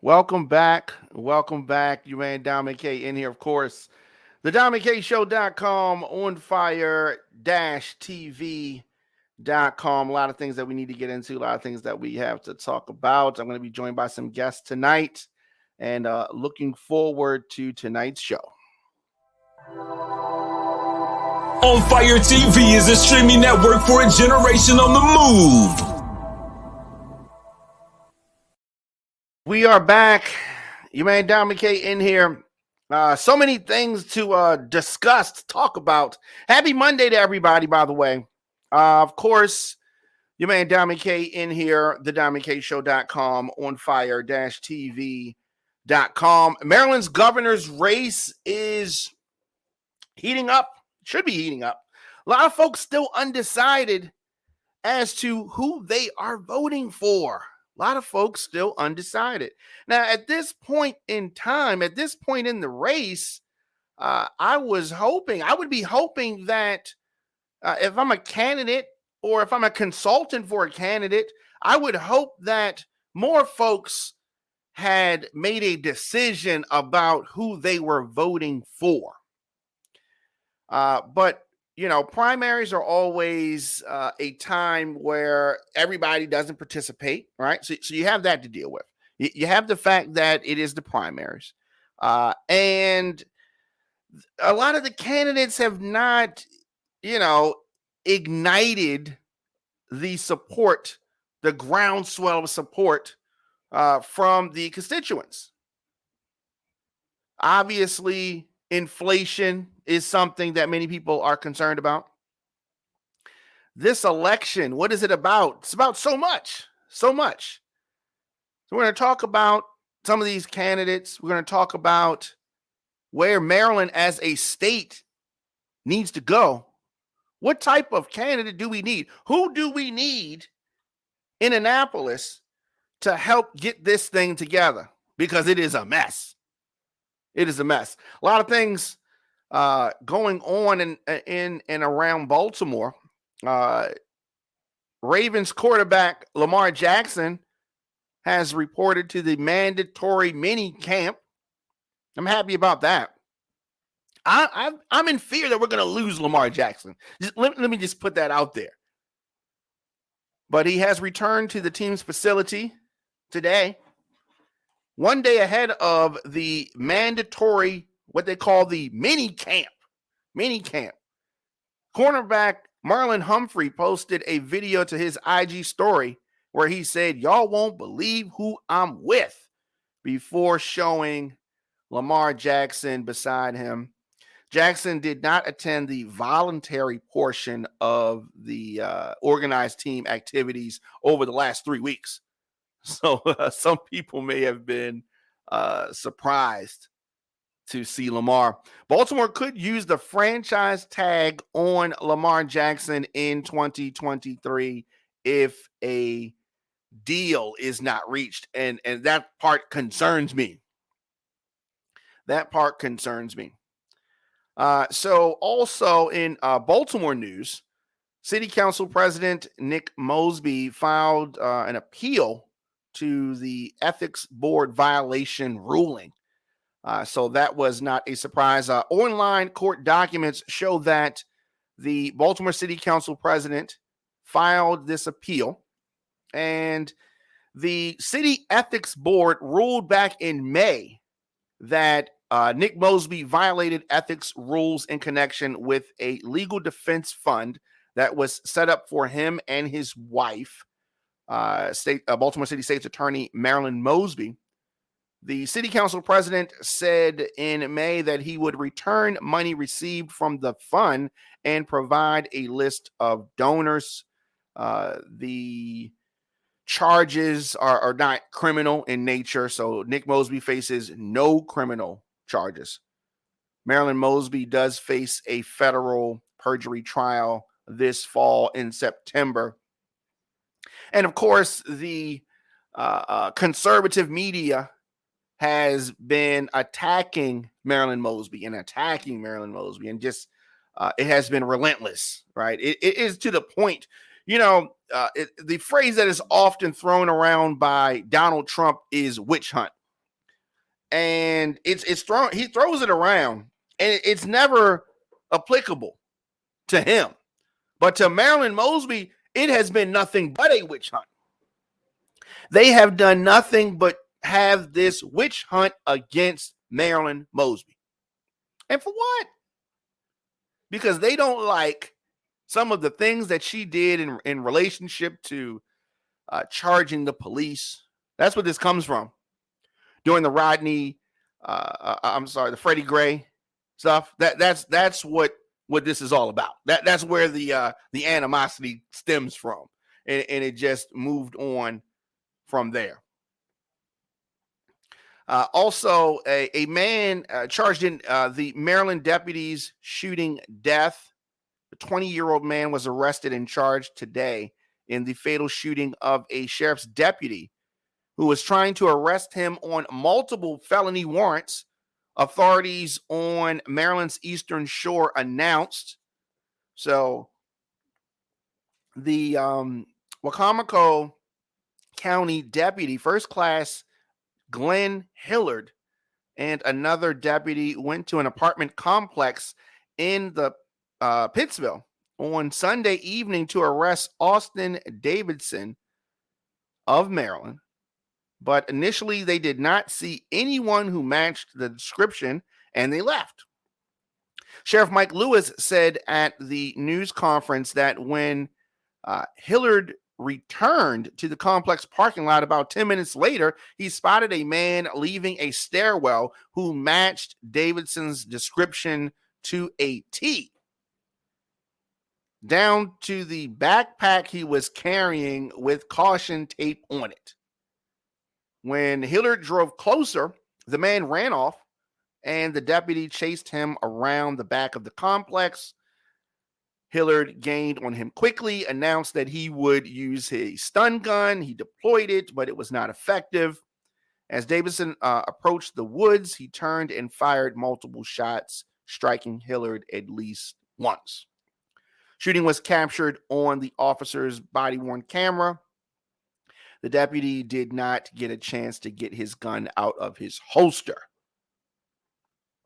Welcome back. Welcome back. You man Dominic K in here, of course. The DominiCShow.com, on fire TV.com. A lot of things that we need to get into, a lot of things that we have to talk about. I'm going to be joined by some guests tonight and looking forward to tonight's show. On Fire TV is a streaming network for a generation on the move. We are back. You man Dominic K in here. So many things to discuss, to talk about. Happy Monday to everybody, by the way. Of course, your man Dominic K in here, the DominiCShow.com, on fire TV.com. Maryland's governor's race is heating up, should be heating up. A lot of folks still undecided as to who they are voting for. A lot of folks still undecided. Now, at this point in time, at this point in the race, I would be hoping that if I'm a candidate or if I'm a consultant for a candidate, I would hope that more folks had made a decision about who they were voting for. But you know, primaries are always a time where everybody doesn't participate, right? So you have that to deal with. You have the fact that it is the primaries. And a lot of the candidates have not, ignited the support, the groundswell of support from the constituents. Obviously, inflation is something that many people are concerned about. This election, what is it about? It's about so much. So we're going to talk about some of these candidates. We're going to talk about where Maryland as a state needs to go. What type of candidate do we need? Who do we need in Annapolis to help get this thing together? Because it is a mess. It is a mess. A lot of things going on in and around Baltimore. Ravens quarterback Lamar Jackson has reported to the mandatory mini camp. I'm happy about that. I'm in fear that we're going to lose Lamar Jackson. Let me just put that out there. But he has returned to the team's facility today, one day ahead of the mandatory, what they call the mini camp. Cornerback Marlon Humphrey posted a video to his IG story where he said, "Y'all won't believe who I'm with," before showing Lamar Jackson beside him. Jackson did not attend the voluntary portion of the organized team activities over the last 3 weeks. So some people may have been surprised to see Lamar. Baltimore could use the franchise tag on Lamar Jackson in 2023 if a deal is not reached. And that part concerns me. So also in Baltimore news, City Council President Nick Mosby filed an appeal to the Ethics Board violation ruling. So that was not a surprise. Online court documents show that the Baltimore City Council president filed this appeal, and the City Ethics Board ruled back in May that Nick Mosby violated ethics rules in connection with a legal defense fund that was set up for him and his wife, Baltimore City State's Attorney Marilyn Mosby. The city council president said in May that he would return money received from the fund and provide a list of donors. The charges are not criminal in nature, so Nick Mosby faces no criminal charges. Marilyn Mosby does face a federal perjury trial this fall in September. And of course, the conservative media has been attacking Marilyn Mosby and just it has been relentless, right? It is to the point, the phrase that is often thrown around by Donald Trump is witch hunt. and it's thrown. He throws it around, and it's never applicable to him. But to Marilyn Mosby, it has been nothing but a witch hunt. They have done nothing but have this witch hunt against Marilyn Mosby. And for what? Because they don't like some of the things that she did in relationship to charging the police. That's what this comes from. During the the Freddie Gray stuff. That's what this is all about. That's where the animosity stems from, and it just moved on from there. Also, a man charged in the Maryland deputies shooting death. A 20-year-old man was arrested and charged today in the fatal shooting of a sheriff's deputy who was trying to arrest him on multiple felony warrants. Authorities on Maryland's Eastern Shore announced. So the Wacomico County deputy, first class Glenn Hillard, and another deputy went to an apartment complex in the Pittsville on Sunday evening to arrest Austin Davidson of Maryland. But initially, they did not see anyone who matched the description, and they left. Sheriff Mike Lewis said at the news conference that when Hillard returned to the complex parking lot about 10 minutes later, he spotted a man leaving a stairwell who matched Davidson's description to a T, down to the backpack he was carrying with caution tape on it. When Hillard drove closer, the man ran off, and the deputy chased him around the back of the complex. Hillard gained on him quickly, announced that he would use his stun gun. He deployed it, but it was not effective. As Davidson approached the woods, he turned and fired multiple shots, striking Hillard at least once. Shooting was captured on the officer's body-worn camera. The deputy did not get a chance to get his gun out of his holster.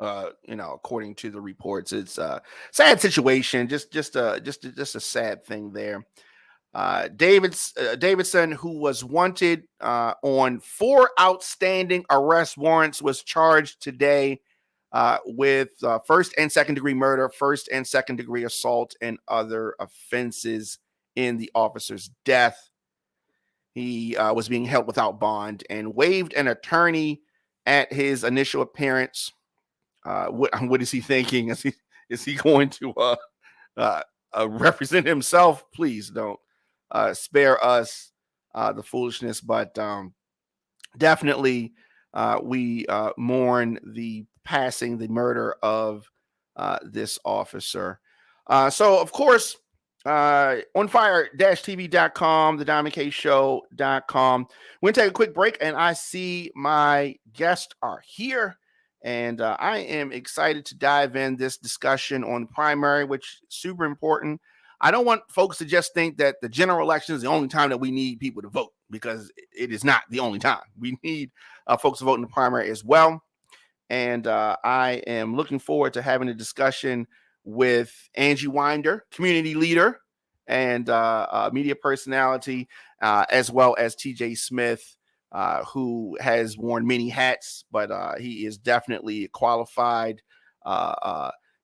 According to the reports, it's a sad situation. Just a sad thing there. Davidson, who was wanted on 4 outstanding arrest warrants, was charged today with first and second degree murder, first and second degree assault, and other offenses in the officer's death. He was being held without bond and waived an attorney at his initial appearance. What is he thinking? Is he going to represent himself? Please don't spare us the foolishness, but definitely we mourn the murder of this officer. So, of course, onfire-tv.com, the DiamondKShow.com. We're going to take a quick break, and I see my guests are here, and I am excited to dive in this discussion on the primary, which is super important. I don't want folks to just think that the general election is the only time that we need people to vote, because it is not the only time. We need folks to vote in the primary as well. And I am looking forward to having a discussion with Angie Winder, community leader and media personality, as well as TJ Smith, who has worn many hats, but he is definitely a qualified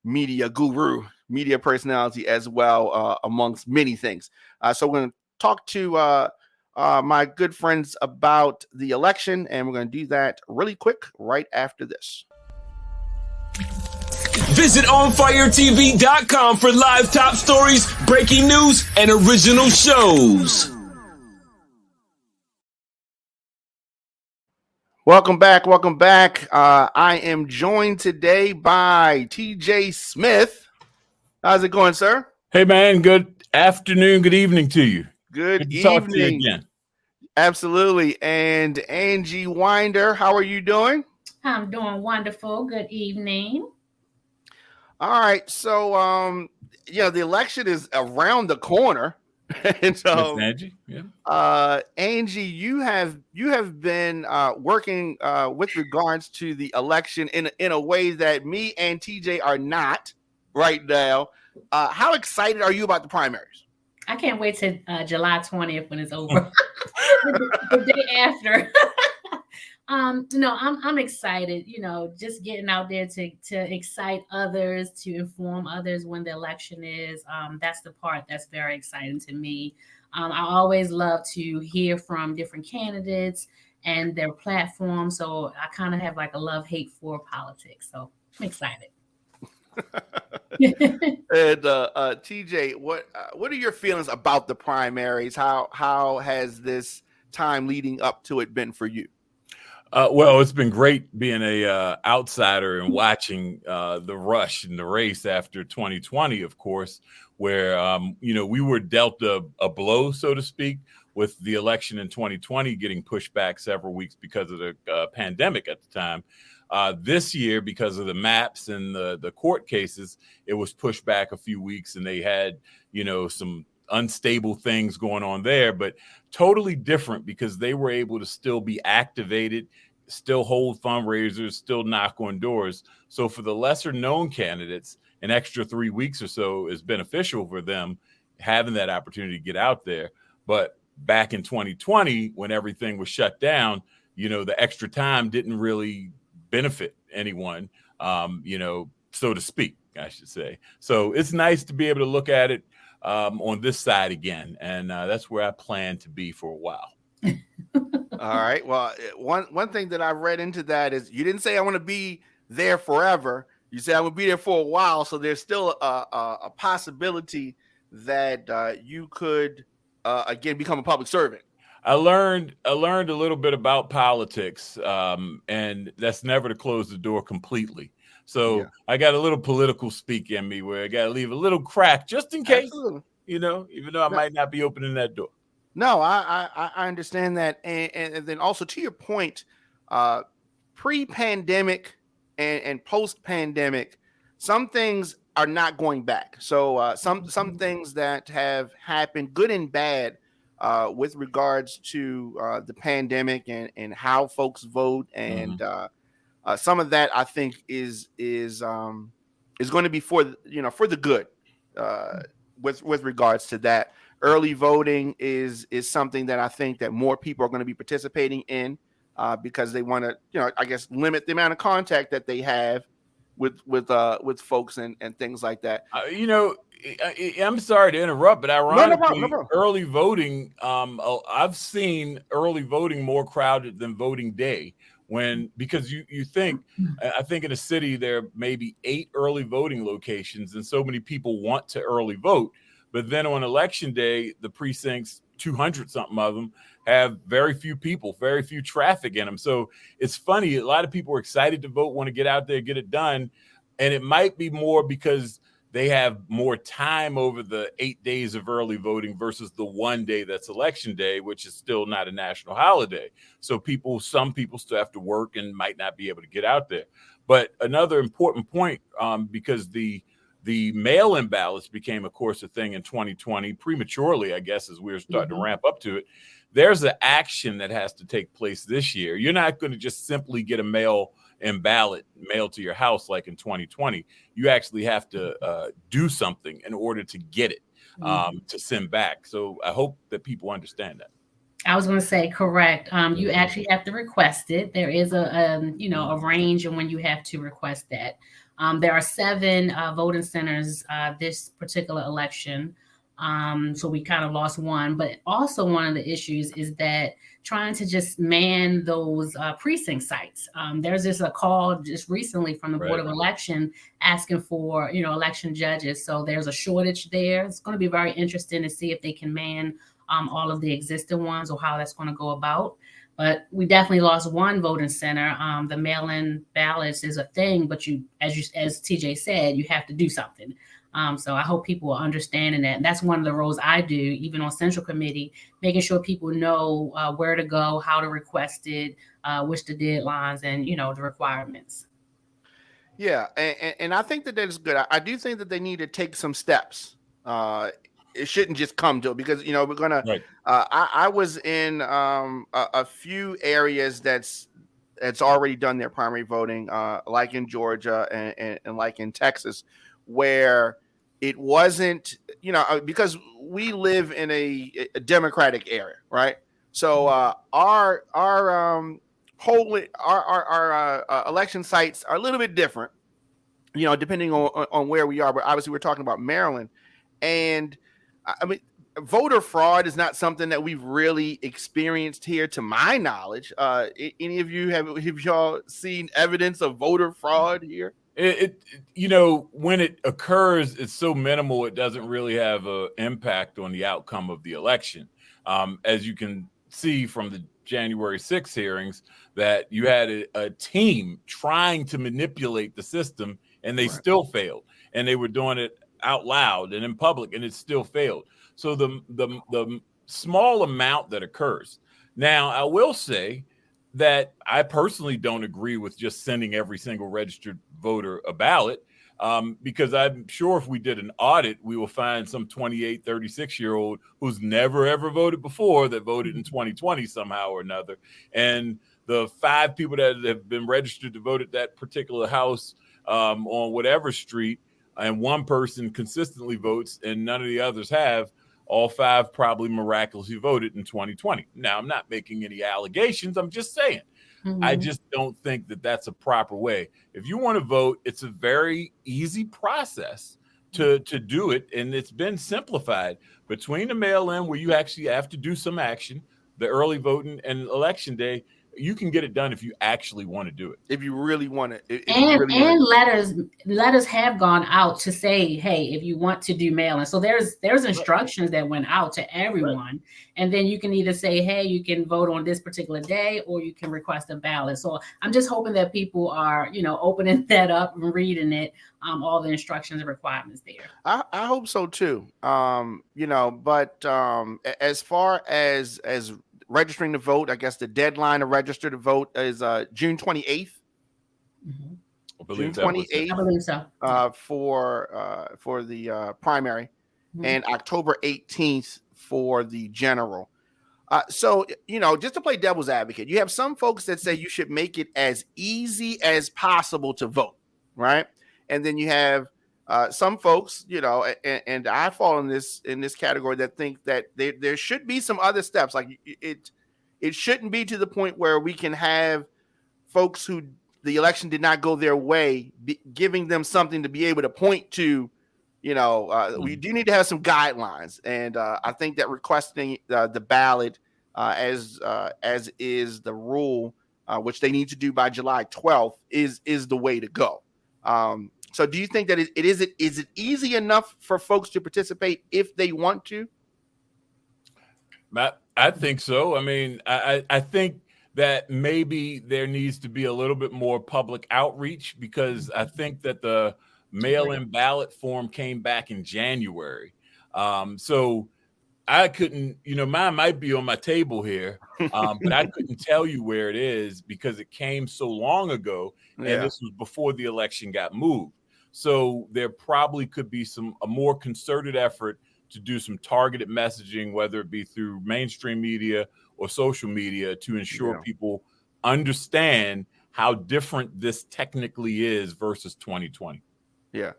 media guru, media personality as well, amongst many things. So we're going to talk to my good friends about the election, and we're going to do that really quick right after this. Visit OnFireTV.com for live top stories, breaking news, and original shows. Welcome back. I am joined today by TJ Smith. How's it going, sir? Hey, man. Good afternoon. Good evening to you. Good to talk evening. to you again. Absolutely. And Angie Winder, how are you doing? I'm doing wonderful. Good evening. All right. So, the election is around the corner. And Miss so, Angie. Yeah. Angie, you have been working with regards to the election in a way that me and TJ are not right now. How excited are you about the primaries? I can't wait till July 20th when it's over. the day after. I'm excited, just getting out there to excite others, to inform others when the election is. That's the part that's very exciting to me. I always love to hear from different candidates and their platform. So I kind of have like a love-hate for politics. So I'm excited. And TJ, what are your feelings about the primaries? How has this time leading up to it been for you? Well, it's been great being a outsider and watching the rush in the race after 2020, of course, where we were dealt a blow, so to speak, with the election in 2020 getting pushed back several weeks because of the pandemic at the time. This year, because of the maps and the court cases, it was pushed back a few weeks, and they had some unstable things going on there, but totally different because they were able to still be activated, still hold fundraisers, still knock on doors. So for the lesser known candidates, an extra 3 weeks or so is beneficial for them having that opportunity to get out there. But back in 2020, when everything was shut down, the extra time didn't really benefit anyone, so to speak, I should say. So it's nice to be able to look at it on this side again, and that's where I plan to be for a while. All right. Well, one thing that I read into that is you didn't say I want to be there forever. You said I would be there for a while. So there's still a possibility that you could again become a public servant. I learned a little bit about politics, and that's never to close the door completely. So yeah. I got a little political speak in me where I got to leave a little crack just in case, Absolutely. Even though I might not be opening that door. No, I understand that. And then also to your point, pre-pandemic and post-pandemic, some things are not going back. So some things that have happened, good and bad, with regards to the pandemic and how folks vote, and some of that I think is going to be for the good, with regards to that. Early voting is something that I think that more people are going to be participating in, because they want to, I guess, limit the amount of contact that they have with folks and things like that. I'm sorry to interrupt, but ironically, no problem. Early voting, I've seen early voting more crowded than voting day. Because you think, I think in a city there may be 8 early voting locations, and so many people want to early vote. But then on election day, the precincts, 200 something of them, have very few people, very few traffic in them. So it's funny. A lot of people are excited to vote, want to get out there, get it done. And it might be more because they have more time over the 8 days of early voting versus the one day that's election day, which is still not a national holiday. So some people still have to work and might not be able to get out there. But another important point, because the mail-in ballots became, of course, a thing in 2020, prematurely, I guess, as we were starting to ramp up to it. There's an action that has to take place this year. You're not going to just simply get a mail-in ballot mailed to your house like in 2020. You actually have to do something in order to get it, to send back. So I hope that people understand that. I was going to say, correct. You actually have to request it. There is a range in when you have to request that. There are 7 voting centers this particular election. So we kind of lost one, but also one of the issues is that trying to just man those precinct sites. There's just a call just recently from the Board of Election asking for, election judges. So there's a shortage there. It's going to be very interesting to see if they can man all of the existing ones or how that's going to go about. But we definitely lost one voting center. The mail-in ballots is a thing, but as TJ said, you have to do something. So I hope people are understanding that. And that's one of the roles I do, even on Central Committee, making sure people know where to go, how to request it, which the deadlines and, the requirements. Yeah. And I think that is good. I do think that they need to take some steps it shouldn't just come to it, because we're gonna. Right. I was in a few areas that's already done their primary voting, like in Georgia and like in Texas, where it wasn't, because we live in a Democratic area, right? So our election sites are a little bit different, depending on where we are. But obviously, we're talking about Maryland, and I mean, voter fraud is not something that we've really experienced here, to my knowledge. Any of you have y'all seen evidence of voter fraud here? When it occurs, it's so minimal, it doesn't really have an impact on the outcome of the election. As you can see from the January 6th hearings, that you had a team trying to manipulate the system, and they still failed. And they were doing it out loud and in public, and it still failed. So the small amount that occurs. Now, I will say that I personally don't agree with just sending every single registered voter a ballot, because I'm sure if we did an audit, we will find some 28, 36-year-old who's never, ever voted before that voted in 2020 somehow or another. And the 5 people that have been registered to vote at that particular house on whatever street, and 1 person consistently votes and none of the others have, all 5 probably miraculously voted in 2020. Now, I'm not making any allegations. I'm just saying, I just don't think that that's a proper way. If you want to vote, it's a very easy process to do it. And it's been simplified between the mail-in, where you actually have to do some action, the early voting, and election day. You can get it done if you actually want to do it. If you really want to. Letters have gone out to say, hey, if you want to do mail-in. So there's instructions that went out to everyone. Right. And then you can either say, hey, you can vote on this particular day, or you can request a ballot. So I'm just hoping that people are, opening that up and reading it, all the instructions and requirements there. I hope so too. But as far as registering to vote, I guess the deadline to register to vote is June 28th. Mm-hmm. June 28th. I believe so. For the primary, and October 18th for the general. So, just to play devil's advocate, you have some folks that say you should make it as easy as possible to vote, right? And then you have some folks, and I fall in this category, that think that there should be some other steps. Like it shouldn't be to the point where we can have folks who the election did not go their way, giving them something to be able to point to. We do need to have some guidelines, and I think that requesting the ballot as is the rule, which they need to do by July 12th, is the way to go. So do you think that is it easy enough for folks to participate if they want to? I think so. I mean, I think that maybe there needs to be a little bit more public outreach, because I think that the mail-in ballot form came back in January. So I couldn't, mine might be on my table here, but I couldn't tell you where it is because it came so long ago, and this was before the election got moved. So there probably could be a more concerted effort to do some targeted messaging, whether it be through mainstream media or social media, to ensure people understand how different this technically is versus 2020. Yeah.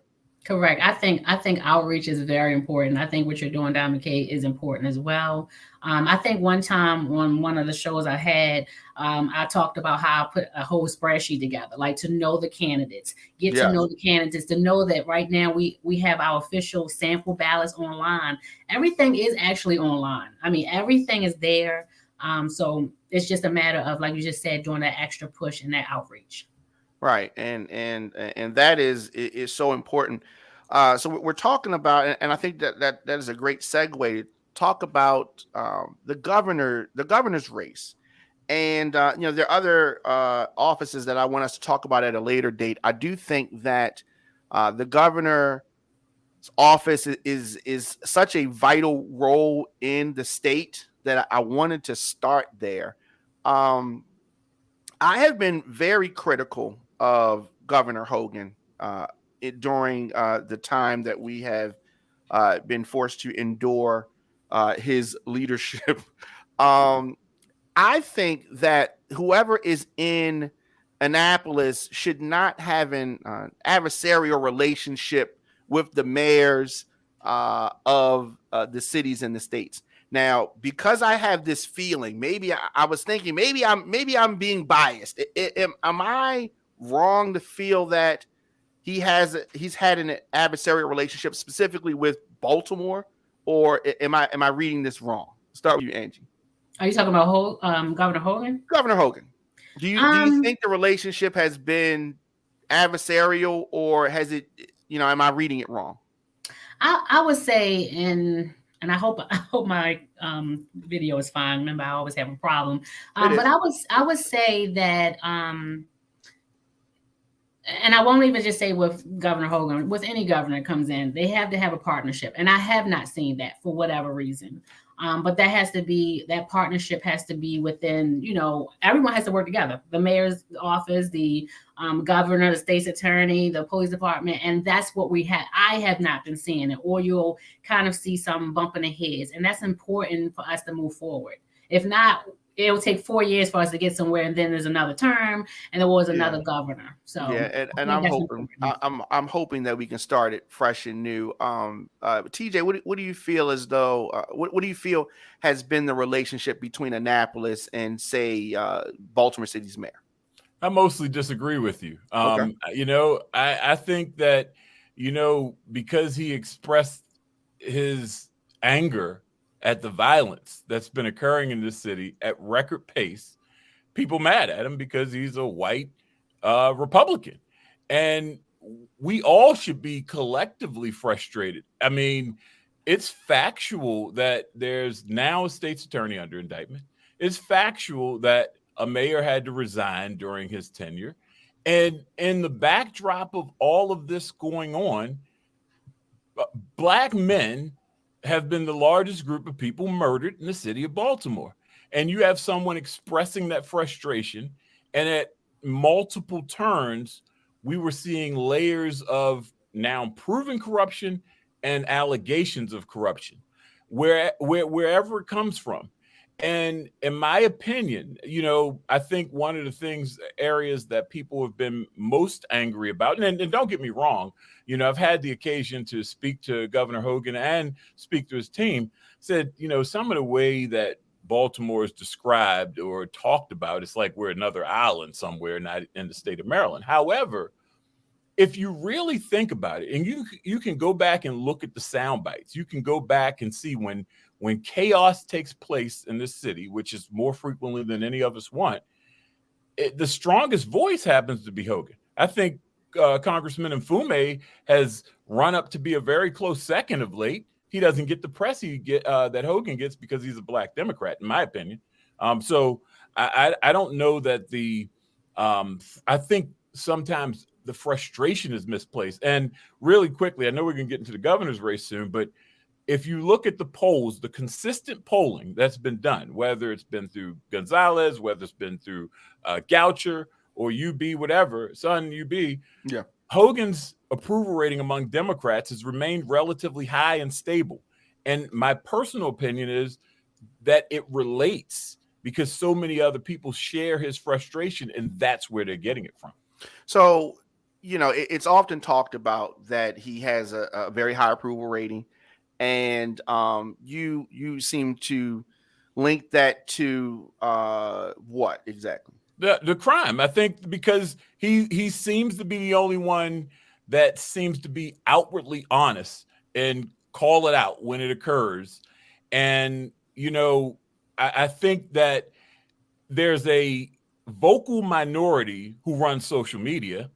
Correct. I think outreach is very important. I think what you're doing, Don McKay, is important as well. I think one time on one of the shows I had, I talked about how I put a whole spreadsheet together, like to know the candidates, to know the candidates, to know that right now we have our official sample ballots online. Everything is actually online. I mean, everything is there. So it's just a matter of, like you just said, doing that extra push and that outreach. Right. And that is so important. So we're talking about, and I think that is a great segue to talk about the governor's race. And, there are other offices that I want us to talk about at a later date. I do think that the governor's office is such a vital role in the state that I wanted to start there. I have been very critical of Governor Hogan during the time that we have been forced to endure his leadership. I think that whoever is in Annapolis should not have an adversarial relationship with the mayors of the cities and the states. Now, because I have this feeling, maybe I was thinking, maybe I'm being biased. Am I wrong to feel that he's had an adversarial relationship specifically with Baltimore, or am I reading this wrong? Start with you, Angie. Are you talking about Governor Hogan? Governor Hogan. Do you think the relationship has been adversarial, or has it? Am I reading it wrong? I would say, and I hope my video is fine. Remember, I always have a problem. But I would say that, and I won't even just say with Governor Hogan. With any governor that comes in, they have to have a partnership, and I have not seen that for whatever reason. But that partnership has to be within, everyone has to work together. The mayor's office, the governor, the state's attorney, the police department. And that's what we have. I have not been seeing it, or you'll kind of see some bump in the heads. And that's important for us to move forward. If not, it will take 4 years for us to get somewhere, and then there's another term, and there was another governor. So and I'm hoping that we can start it fresh and new. TJ, what do you feel as though what do you feel has been the relationship between Annapolis and, say, Baltimore City's mayor? I mostly disagree with you. Okay. I think that because he expressed his anger at the violence that's been occurring in this city at record pace, people mad at him because he's a white Republican. And we all should be collectively frustrated. I mean, it's factual that there's now a state's attorney under indictment. It's factual that a mayor had to resign during his tenure. And in the backdrop of all of this going on, Black men have been the largest group of people murdered in the city of Baltimore. And you have someone expressing that frustration. And at multiple turns, we were seeing layers of now proven corruption and allegations of corruption, wherever it comes from. And in my opinion, I think one of the areas that people have been most angry about, and don't get me wrong, I've had the occasion to speak to Governor Hogan and speak to his team, said, some of the way that Baltimore is described or talked about, it's like we're another island somewhere, not in the state of Maryland. However, if you really think about it, and you can go back and look at the sound bites, you can go back and see when chaos takes place in this city, which is more frequently than any of us want, the strongest voice happens to be Hogan. I think Congressman Mfume has run up to be a very close second of late. He doesn't get the press that Hogan gets because he's a Black Democrat, in my opinion. So I don't know that I think sometimes the frustration is misplaced. And really quickly, I know we're going to get into the governor's race soon, but if you look at the polls, the consistent polling that's been done, whether it's been through Gonzalez, whether it's been through Goucher or UB, whatever, UB, Hogan's approval rating among Democrats has remained relatively high and stable. And my personal opinion is that it relates because so many other people share his frustration, and that's where they're getting it from. So, it's often talked about that he has a very high approval rating. And you seem to link that to what exactly? The crime. I think because he seems to be the only one that seems to be outwardly honest and call it out when it occurs. And, I think that there's a vocal minority who runs social media,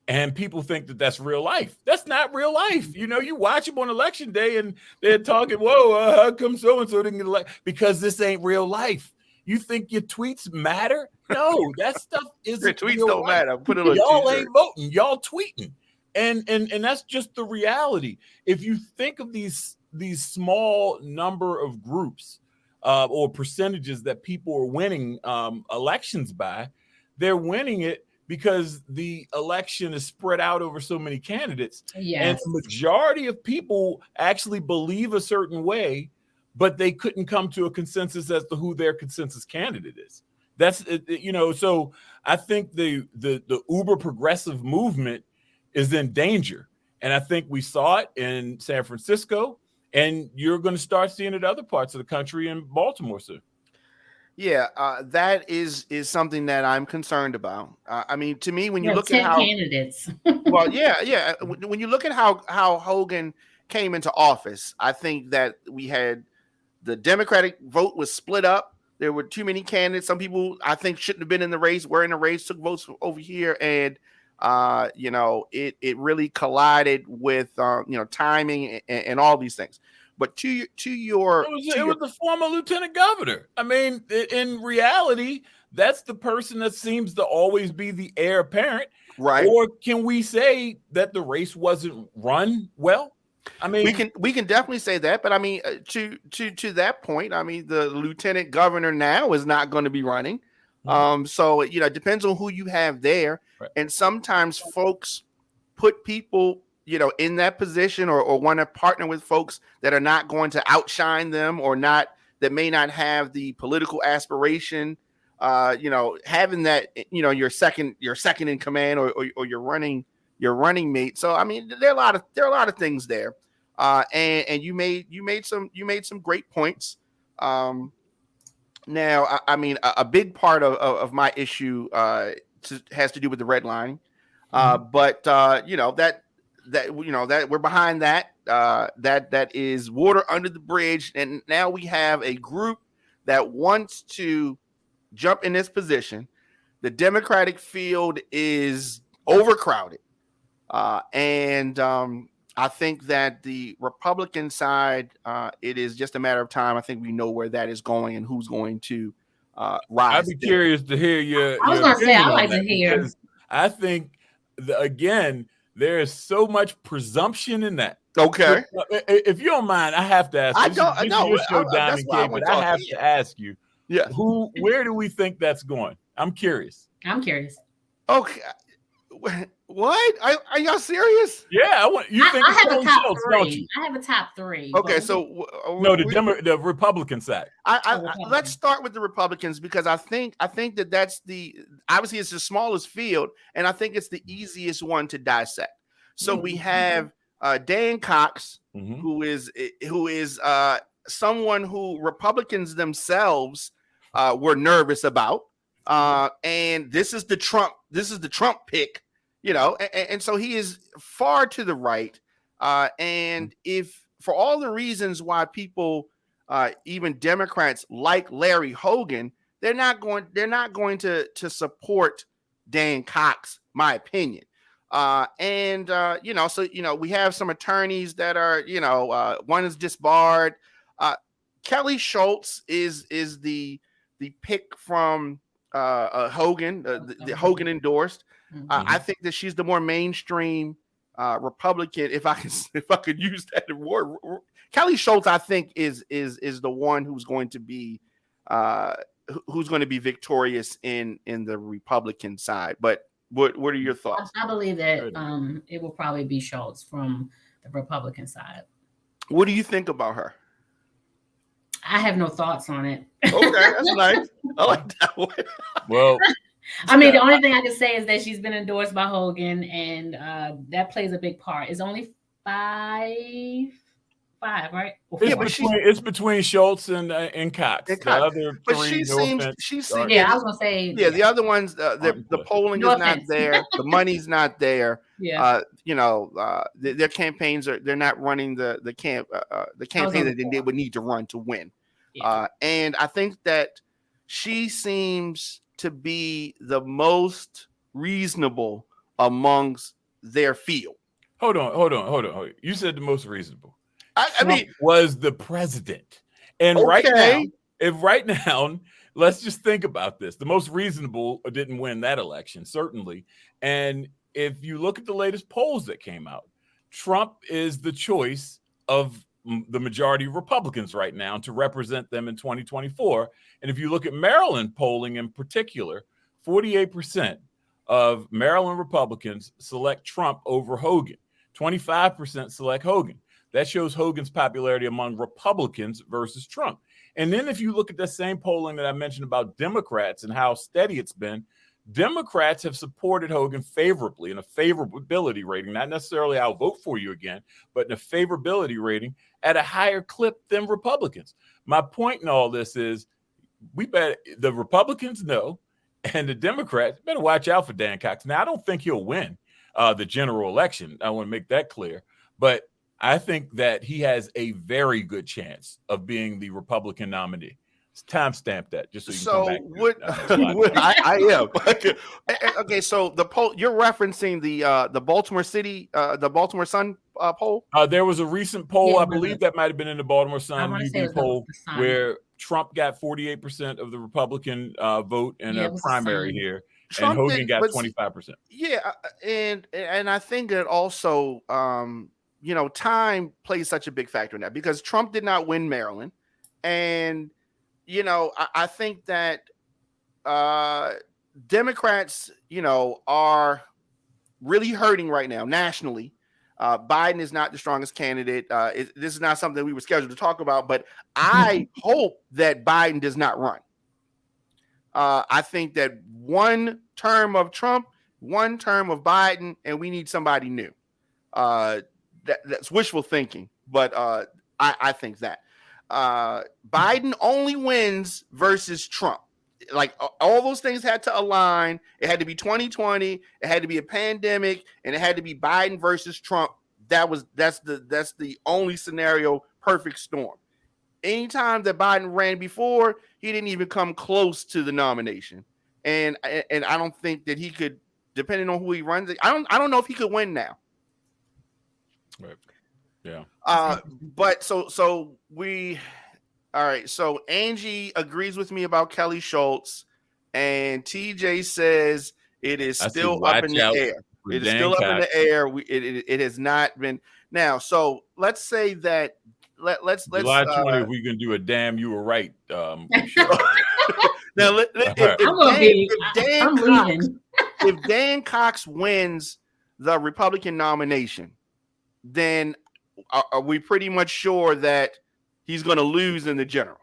and people think that that's real life. That's not real life. You watch them on election day and they're talking, whoa, how come so-and-so didn't get elected? Because this ain't real life. You think your tweets matter? No, that stuff isn't. Your tweets don't matter. Put it on y'all ain't voting. Y'all tweeting. And that's just the reality. If you think of these small number of groups or percentages that people are winning elections by, they're winning it because the election is spread out over so many candidates. And Yes. the majority of people actually believe a certain way, but they couldn't come to a consensus as to who their consensus candidate is. That's so I think the uber progressive movement is in danger. And I think we saw it in San Francisco, and you're going to start seeing it in other parts of the country, in Baltimore soon. Yeah, that is something that I'm concerned about. I mean, to me, when you look 10 at how candidates. well, yeah. When you look at how Hogan came into office, I think that we had the Democratic vote was split up. There were too many candidates. Some people I think shouldn't have been in the race, were in the race, took votes over here, and it really collided with timing and all these things. But it was the former lieutenant governor. I mean, in reality, that's the person that seems to always be the heir apparent. Right. Or can we say that the race wasn't run well? I mean, we can definitely say that, but I mean, to that point, I mean, the lieutenant governor now is not going to be running. So it depends on who you have there, right. And sometimes folks put people in that position or want to partner with folks that are not going to outshine them or that may not have the political aspiration, having that, your second in command or your running mate. So, I mean, there are a lot of things there. And you made some great points. Now, I mean, a big part of my issue has to do with the redlining. But that we're behind that. That is water under the bridge, and now we have a group that wants to jump in this position. The Democratic field is overcrowded, and I think that the Republican side, it is just a matter of time. I think we know where that is going and who's going to rise. I'd be curious to hear your. I was going to say, I like to hear. I think again, there is so much presumption in that. Okay. If you don't mind, I have to ask. I know. Your show, Diamond K, but I have to ask you. Yeah. Where do we think that's going? I'm curious. Okay. What? Are y'all serious? Yeah, I have a top three. I have a top three. Okay, so no, the Republican side. Let's start with the Republicans because I think that that's obviously it's the smallest field, and I think it's the easiest one to dissect. So we have Dan Cox, who is someone who Republicans themselves were nervous about, and this is the Trump pick. And so he is far to the right. And if for all the reasons why people, even Democrats like Larry Hogan, they're not going to support Dan Cox, my opinion. So we have some attorneys that are, one is disbarred. Kelly Schultz is the pick from Hogan, the Hogan endorsed. I think that she's the more mainstream Republican, if I could use that word. Kelly Schultz, I think, is the one who's going to be victorious in the Republican side. But what are your thoughts? I believe that it will probably be Schultz from the Republican side. What do you think about her? I have no thoughts on it. Okay, that's nice. I like that one. Well. I mean, the only thing I can say is that she's been endorsed by Hogan, and that plays a big part. It's only five, right? It's between Schultz and Cox. The other but three, she seems. Yeah, I was gonna say. Yeah, the other ones, the polling is not there. The money's not there. Yeah. Their campaigns they're not running the campaign that they would need to run to win. Yeah. And I think that she seems to be the most reasonable amongst their field. Hold on. You said the most reasonable. I mean, was the president. And okay. right now, let's just think about this. The most reasonable didn't win that election, certainly. And if you look at the latest polls that came out, Trump is the choice of the majority of Republicans right now to represent them in 2024. And if you look at Maryland polling in particular, 48% of Maryland Republicans select Trump over Hogan. 25% select Hogan. That shows Hogan's popularity among Republicans versus Trump. And then if you look at the same polling that I mentioned about Democrats and how steady it's been, Democrats have supported Hogan favorably in a favorability rating, not necessarily I'll vote for you again, but in a favorability rating at a higher clip than Republicans. My point in all this is we bet the Republicans know, and the Democrats better watch out for Dan Cox. Now, I don't think he'll win the general election. I want to make that clear. But I think that he has a very good chance of being the Republican nominee. Timestamp that just so you can come back. I am okay. So the poll you're referencing the Baltimore City, the Baltimore Sun poll. There was a recent poll, I believe that might have been in the Baltimore Sun UB poll, where Trump got 48% of the Republican vote in a primary here, Trump and Hogan got 25%. Yeah, and I think that also time plays such a big factor in that because Trump did not win Maryland, and I think that Democrats, are really hurting right now nationally. Biden is not the strongest candidate. This is not something we were scheduled to talk about, but I hope that Biden does not run. I think that one term of Trump, one term of Biden, and we need somebody new. That's wishful thinking, but I think that. Biden only wins versus Trump. Like all those things had to align. It had to be 2020. It had to be a pandemic, and it had to be Biden versus Trump. That's the only scenario. Perfect storm. Anytime that Biden ran before, he didn't even come close to the nomination, and I don't think that he could. Depending on who he runs, I don't know if he could win now. Right. Yeah. But so we, all right. So Angie agrees with me about Kelly Schultz, and TJ says it is still up in the air. It is still up in the air. It has not been now. So let's say that let's July 20th we can do a damn you were right. Now if Dan Cox wins the Republican nomination, then are we pretty much sure that he's going to lose in the general?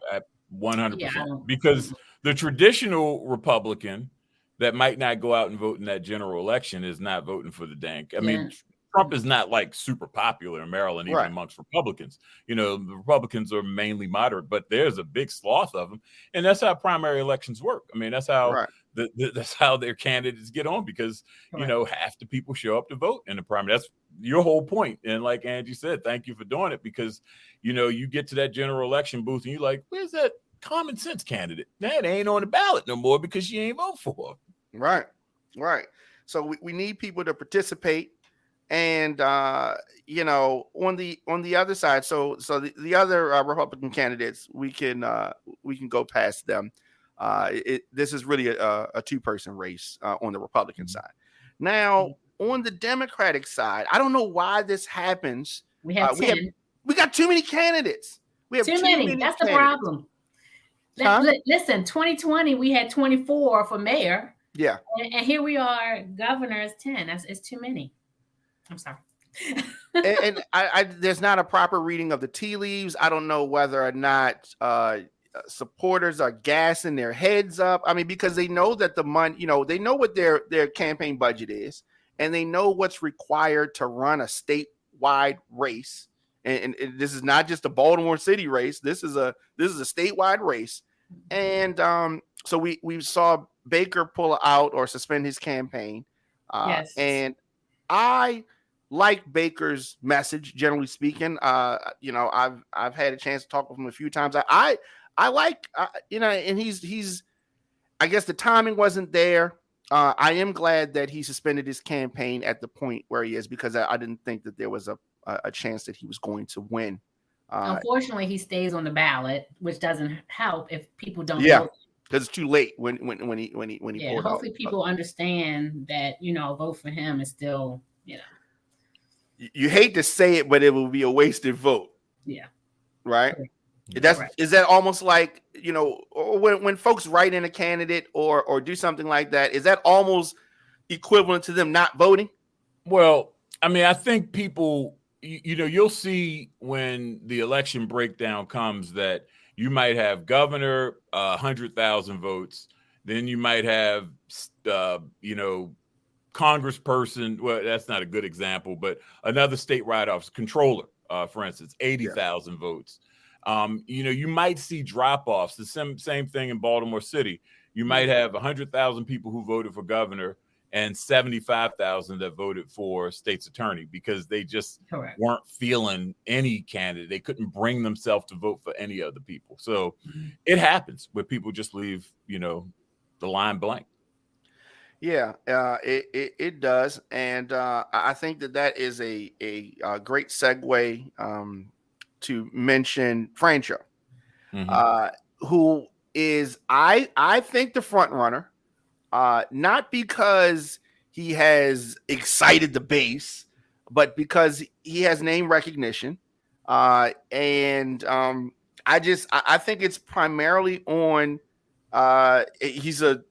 100%. Because the traditional Republican that might not go out and vote in that general election is not voting for the dank. I mean, Trump is not like super popular in Maryland, even amongst Republicans. The Republicans are mainly moderate, but there's a big swath of them. And that's how primary elections work. I mean, that's how that's how their candidates get on because, half the people show up to vote in the primary. That's your whole point. And like Angie said, thank you for doing it because, you get to that general election booth and you're like, where's that common sense candidate? That ain't on the ballot no more because you ain't vote for. Right. So we need people to participate. And on the other side, so the other Republican candidates, we can go past them. This is really a two-person race on the Republican side. Now, on the Democratic side, I don't know why this happens. We got too many candidates. We have too many. That's the problem. Listen, 2020 we had 24 for mayor. Yeah, and here we are, governor is 10. It's too many. I'm sorry. and I there's not a proper reading of the tea leaves. I don't know whether or not supporters are gassing their heads up. I mean, because they know that the money, they know what their campaign budget is, and they know what's required to run a statewide race. And this is not just a Baltimore City race. This is a statewide race. And so we saw Baker pull out or suspend his campaign. Yes. And I like Baker's message, generally speaking. I've had a chance to talk with him a few times. I like, and he's, I guess the timing wasn't there. I am glad that he suspended his campaign at the point where he is, because I didn't think that there was a chance that he was going to win. Unfortunately, he stays on the ballot, which doesn't help if people don't vote. Because it's too late when he pulled out. Hopefully people understand that, vote for him is still, You hate to say it, but it will be a wasted vote. Yeah. Right? Is that almost like, when folks write in a candidate or do something like that, is that almost equivalent to them not voting? Well, I mean, I think people, you'll see when the election breakdown comes that you might have governor, 100,000 votes. Then you might have, congressperson. Well, that's not a good example, but another statewide office, controller, for instance, 80,000 votes. You might see drop offs. The same thing in Baltimore City. You might have 100,000 people who voted for governor and 75,000 that voted for state's attorney because they just weren't feeling any candidate. They couldn't bring themselves to vote for any other people. So it happens where people just leave, the line blank. Yeah, it does, and I think that is a great segue to mention Francho, who is I think the front runner, not because he has excited the base, but because he has name recognition, and I think it's primarily on he's a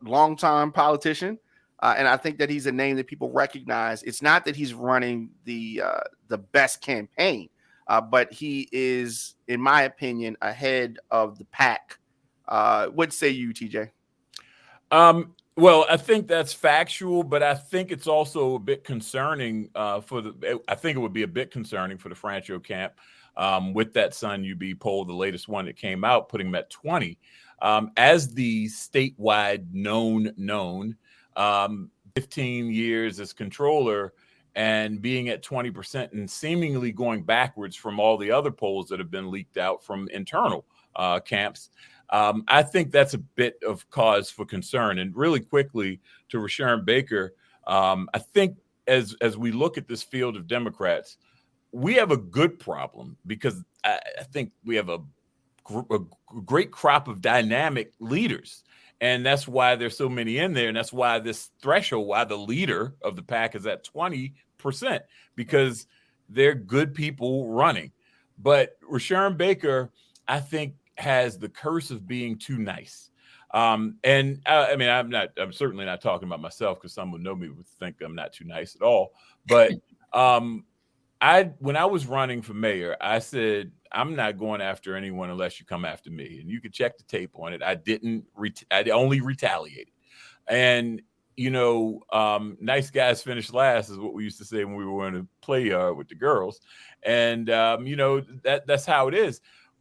longtime politician, and I think that he's a name that people recognize. It's not that he's running the best campaign, but he is, in my opinion, ahead of the pack. What say you, TJ? Well, I think that's factual, but I think it's also a bit concerning I think it would be a bit concerning for the Francho camp with that Sun UB poll, the latest one that came out, putting him at 20. As the statewide known 15 years as controller and being at 20% and seemingly going backwards from all the other polls that have been leaked out from internal camps. I think that's a bit of cause for concern. And really quickly to Rashawn Baker, I think as we look at this field of Democrats, we have a good problem because I think we have a great crop of dynamic leaders. And that's why there's so many in there. And that's why this threshold, why the leader of the pack is at 20%, because they're good people running. But Rashawn Baker, I think, has the curse of being too nice. I'm certainly not talking about myself because some would know me would think I'm not too nice at all. But when I was running for mayor, I said, I'm not going after anyone unless you come after me. And you can check the tape on it. I only retaliated. And, nice guys finish last is what we used to say when we were in a play yard with the girls. And, that's how it is.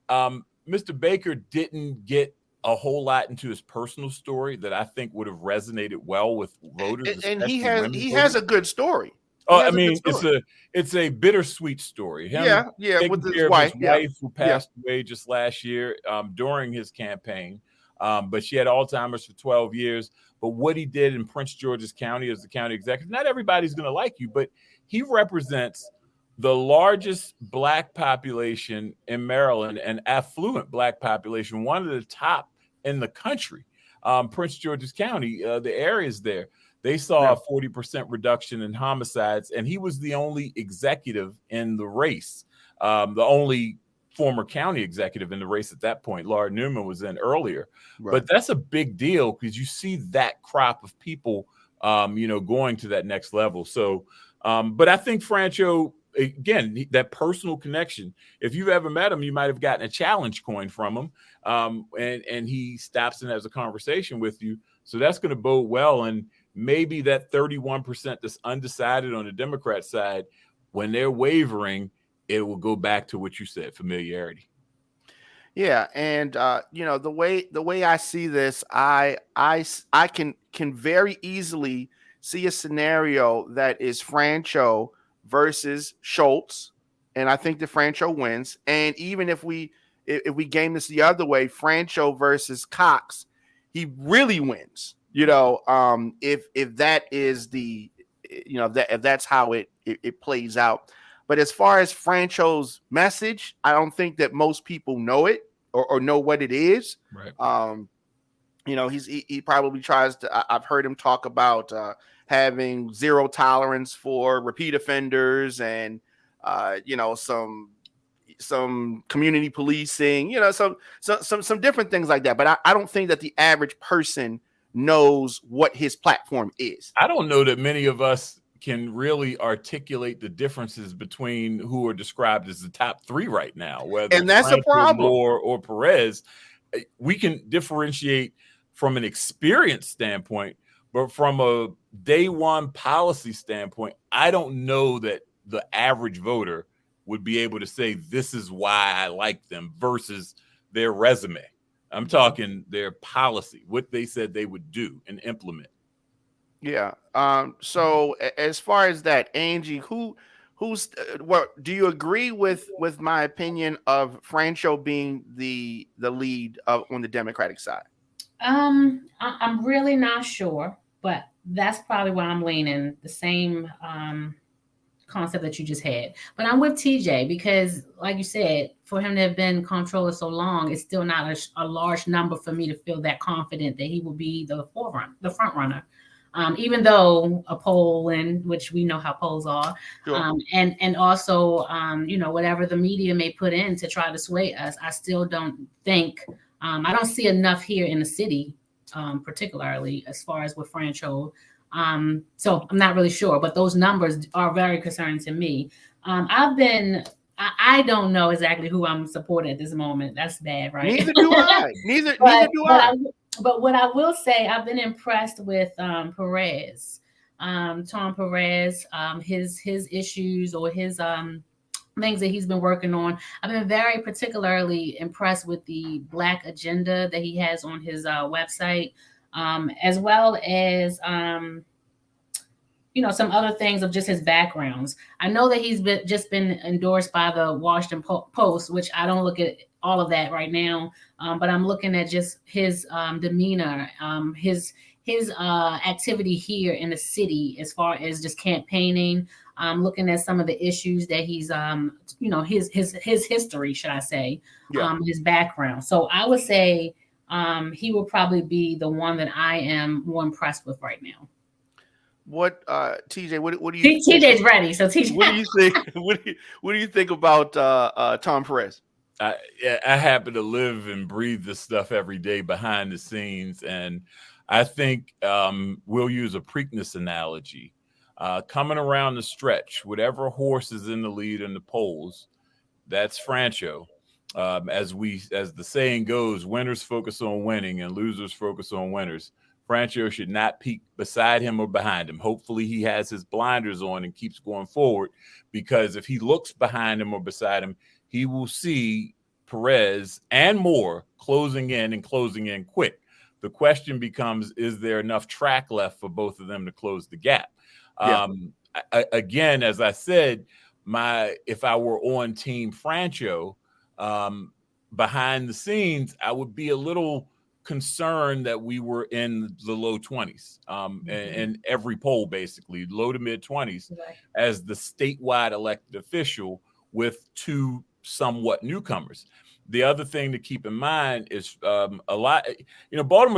Mr. Baker didn't get a whole lot into his personal story that I think would have resonated well with voters. And he has a good story. It's a bittersweet story. With his wife. His wife who passed away just last year during his campaign, but she had Alzheimer's for 12 years. But what he did in Prince George's County as the county executive, not everybody's going to like you, but he represents the largest Black population in Maryland and affluent Black population, one of the top in the country. Prince George's County, the areas there, they saw a 40% reduction in homicides, and he was the only executive in the race, the only former county executive in the race at that point. Laura Newman was in earlier. Right. But that's a big deal because you see that crop of people, going to that next level. So, but I think Francho, again, that personal connection, if you've ever met him, you might have gotten a challenge coin from him, and he stops and has a conversation with you. So that's going to bode well. And maybe that 31% that's undecided on the Democrat side, when they're wavering, it will go back to what you said, familiarity. Yeah, and the way I see this, I can very easily see a scenario that is Francho versus Schultz, and I think the Francho wins. And even if we game this the other way, Francho versus Cox, he really wins. If that is the if that's how it plays out. But as far as Francho's message, I don't think that most people know it or know what it is. Right. He probably tries to. I've heard him talk about having zero tolerance for repeat offenders and some community policing. Some different things like that. But I don't think that the average person knows what his platform is. I don't know that many of us can really articulate the differences between who are described as the top three right now, whether And that's a Frank problem. or Perez. We can differentiate from an experience standpoint, but from a day one policy standpoint, I don't know that the average voter would be able to say this is why I like them versus their resume. I'm talking their policy, what they said they would do and implement. Yeah. So as far as that, Angie, who's what do you agree with my opinion of Francho being the lead on the Democratic side? I'm really not sure, but that's probably where I'm leaning. The same concept that you just had. But I'm with TJ because, like you said, for him to have been comptroller so long, it's still not a large number for me to feel that confident that he will be the front runner. Even though a poll, in which we know how polls are, Sure. and also whatever the media may put in to try to sway us, I still don't think I don't see enough here in the city, particularly as far as with Francho. So I'm not really sure, but those numbers are very concerning to me. I don't know exactly who I'm supporting at this moment. That's bad, right? Neither do I. Neither do I. But what I will say, I've been impressed with Perez, Tom Perez, his issues or his things that he's been working on. I've been very particularly impressed with the Black agenda that he has on his website, as well as some other things of just his backgrounds. I know that he's just been endorsed by the Washington Post, which I don't look at all of that right now, but I'm looking at just his demeanor, his activity here in the city as far as just campaigning. Looking at some of the issues that he's, his history, should I say, his background. So I would say he will probably be the one that I am more impressed with right now. What TJ? What do you? TJ's ready. So TJ, what do you think? What do you think about Tom Perez? I happen to live and breathe this stuff every day behind the scenes, and I think we'll use a Preakness analogy. Coming around the stretch, whatever horse is in the lead in the polls, that's Francho. As the saying goes, winners focus on winning and losers focus on winners. Francho should not peek beside him or behind him. Hopefully he has his blinders on and keeps going forward, because if he looks behind him or beside him, he will see Perez and more closing in quick. The question becomes, is there enough track left for both of them to close the gap? Yeah. Again, as I said, if I were on Team Francho, behind the scenes, I would be a little concerned that we were in the low 20s and every poll, basically low to mid 20s, as the statewide elected official with two somewhat newcomers. The other thing to keep in mind is Baltimore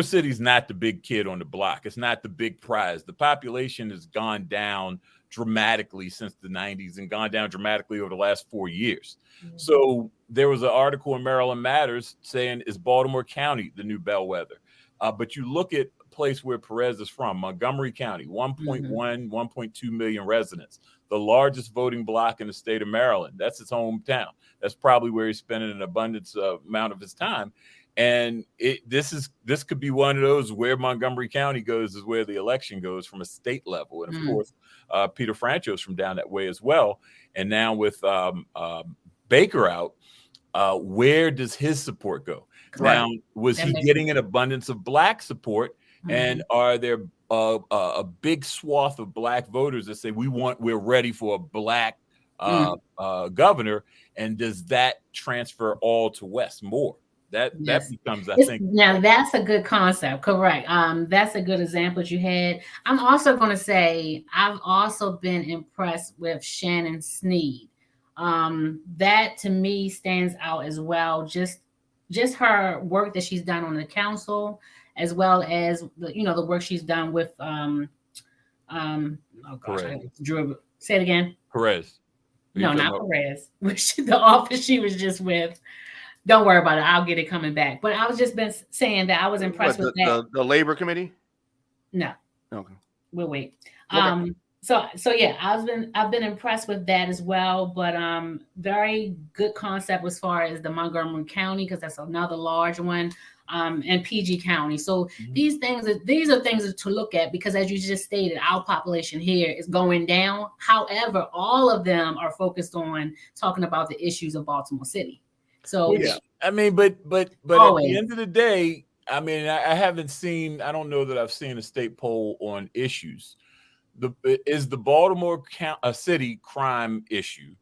City is not the big kid on the block. It's not the big prize. The population has gone down dramatically since the 90s and gone down dramatically over the last 4 years. Mm-hmm. So there was an article in Maryland Matters saying, is Baltimore County the new bellwether? But you look at a place where Perez is from, Montgomery County, 1.2 million residents, the largest voting block in the state of Maryland. That's his hometown. That's probably where he's spending an abundance amount of his time. And this could be one of those where Montgomery County goes is where the election goes from a state level. And of course, Peter Francho's from down that way as well. And now with Baker out, where does his support go? Right. Now, was he getting an abundance of Black support? Mm-hmm. And are there a big swath of Black voters that say we're ready for a Black governor? And does that transfer all to West more? That becomes, I think. Now that's a good concept. Correct. That's a good example that you had. I'm also going to say I've also been impressed with Shannon Sneed. That to me stands out as well. Just her work that she's done on the council, as well as the work she's done with Drew. Say it again. Perez. No, not Perez. The office she was just with. Don't worry about it. I'll get it coming back. But I was just been saying that I was impressed with that. The labor committee? No, Okay. we'll wait. Okay. So yeah, I've been impressed with that as well. But very good concept as far as the Montgomery County, because that's another large one, and PG County. So these are things to look at, because as you just stated, our population here is going down. However, all of them are focused on talking about the issues of Baltimore City. So yeah, I mean, but at the end of the day, I mean, I haven't seen. I don't know that I've seen a state poll on issues. Is the Baltimore City crime issue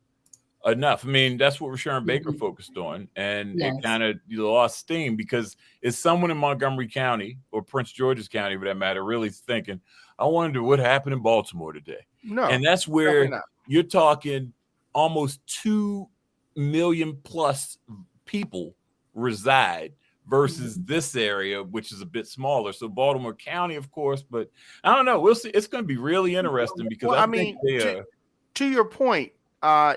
enough? I mean, that's what Sharon Baker focused on, and it kind of lost steam, because is someone in Montgomery County or Prince George's County, for that matter, really thinking, I wonder what happened in Baltimore today? No, and that's where you're talking almost 2 million plus people reside, versus this area, which is a bit smaller. So Baltimore County, of course, but I don't know. We'll see. It's going to be really interesting, because I mean, to your point,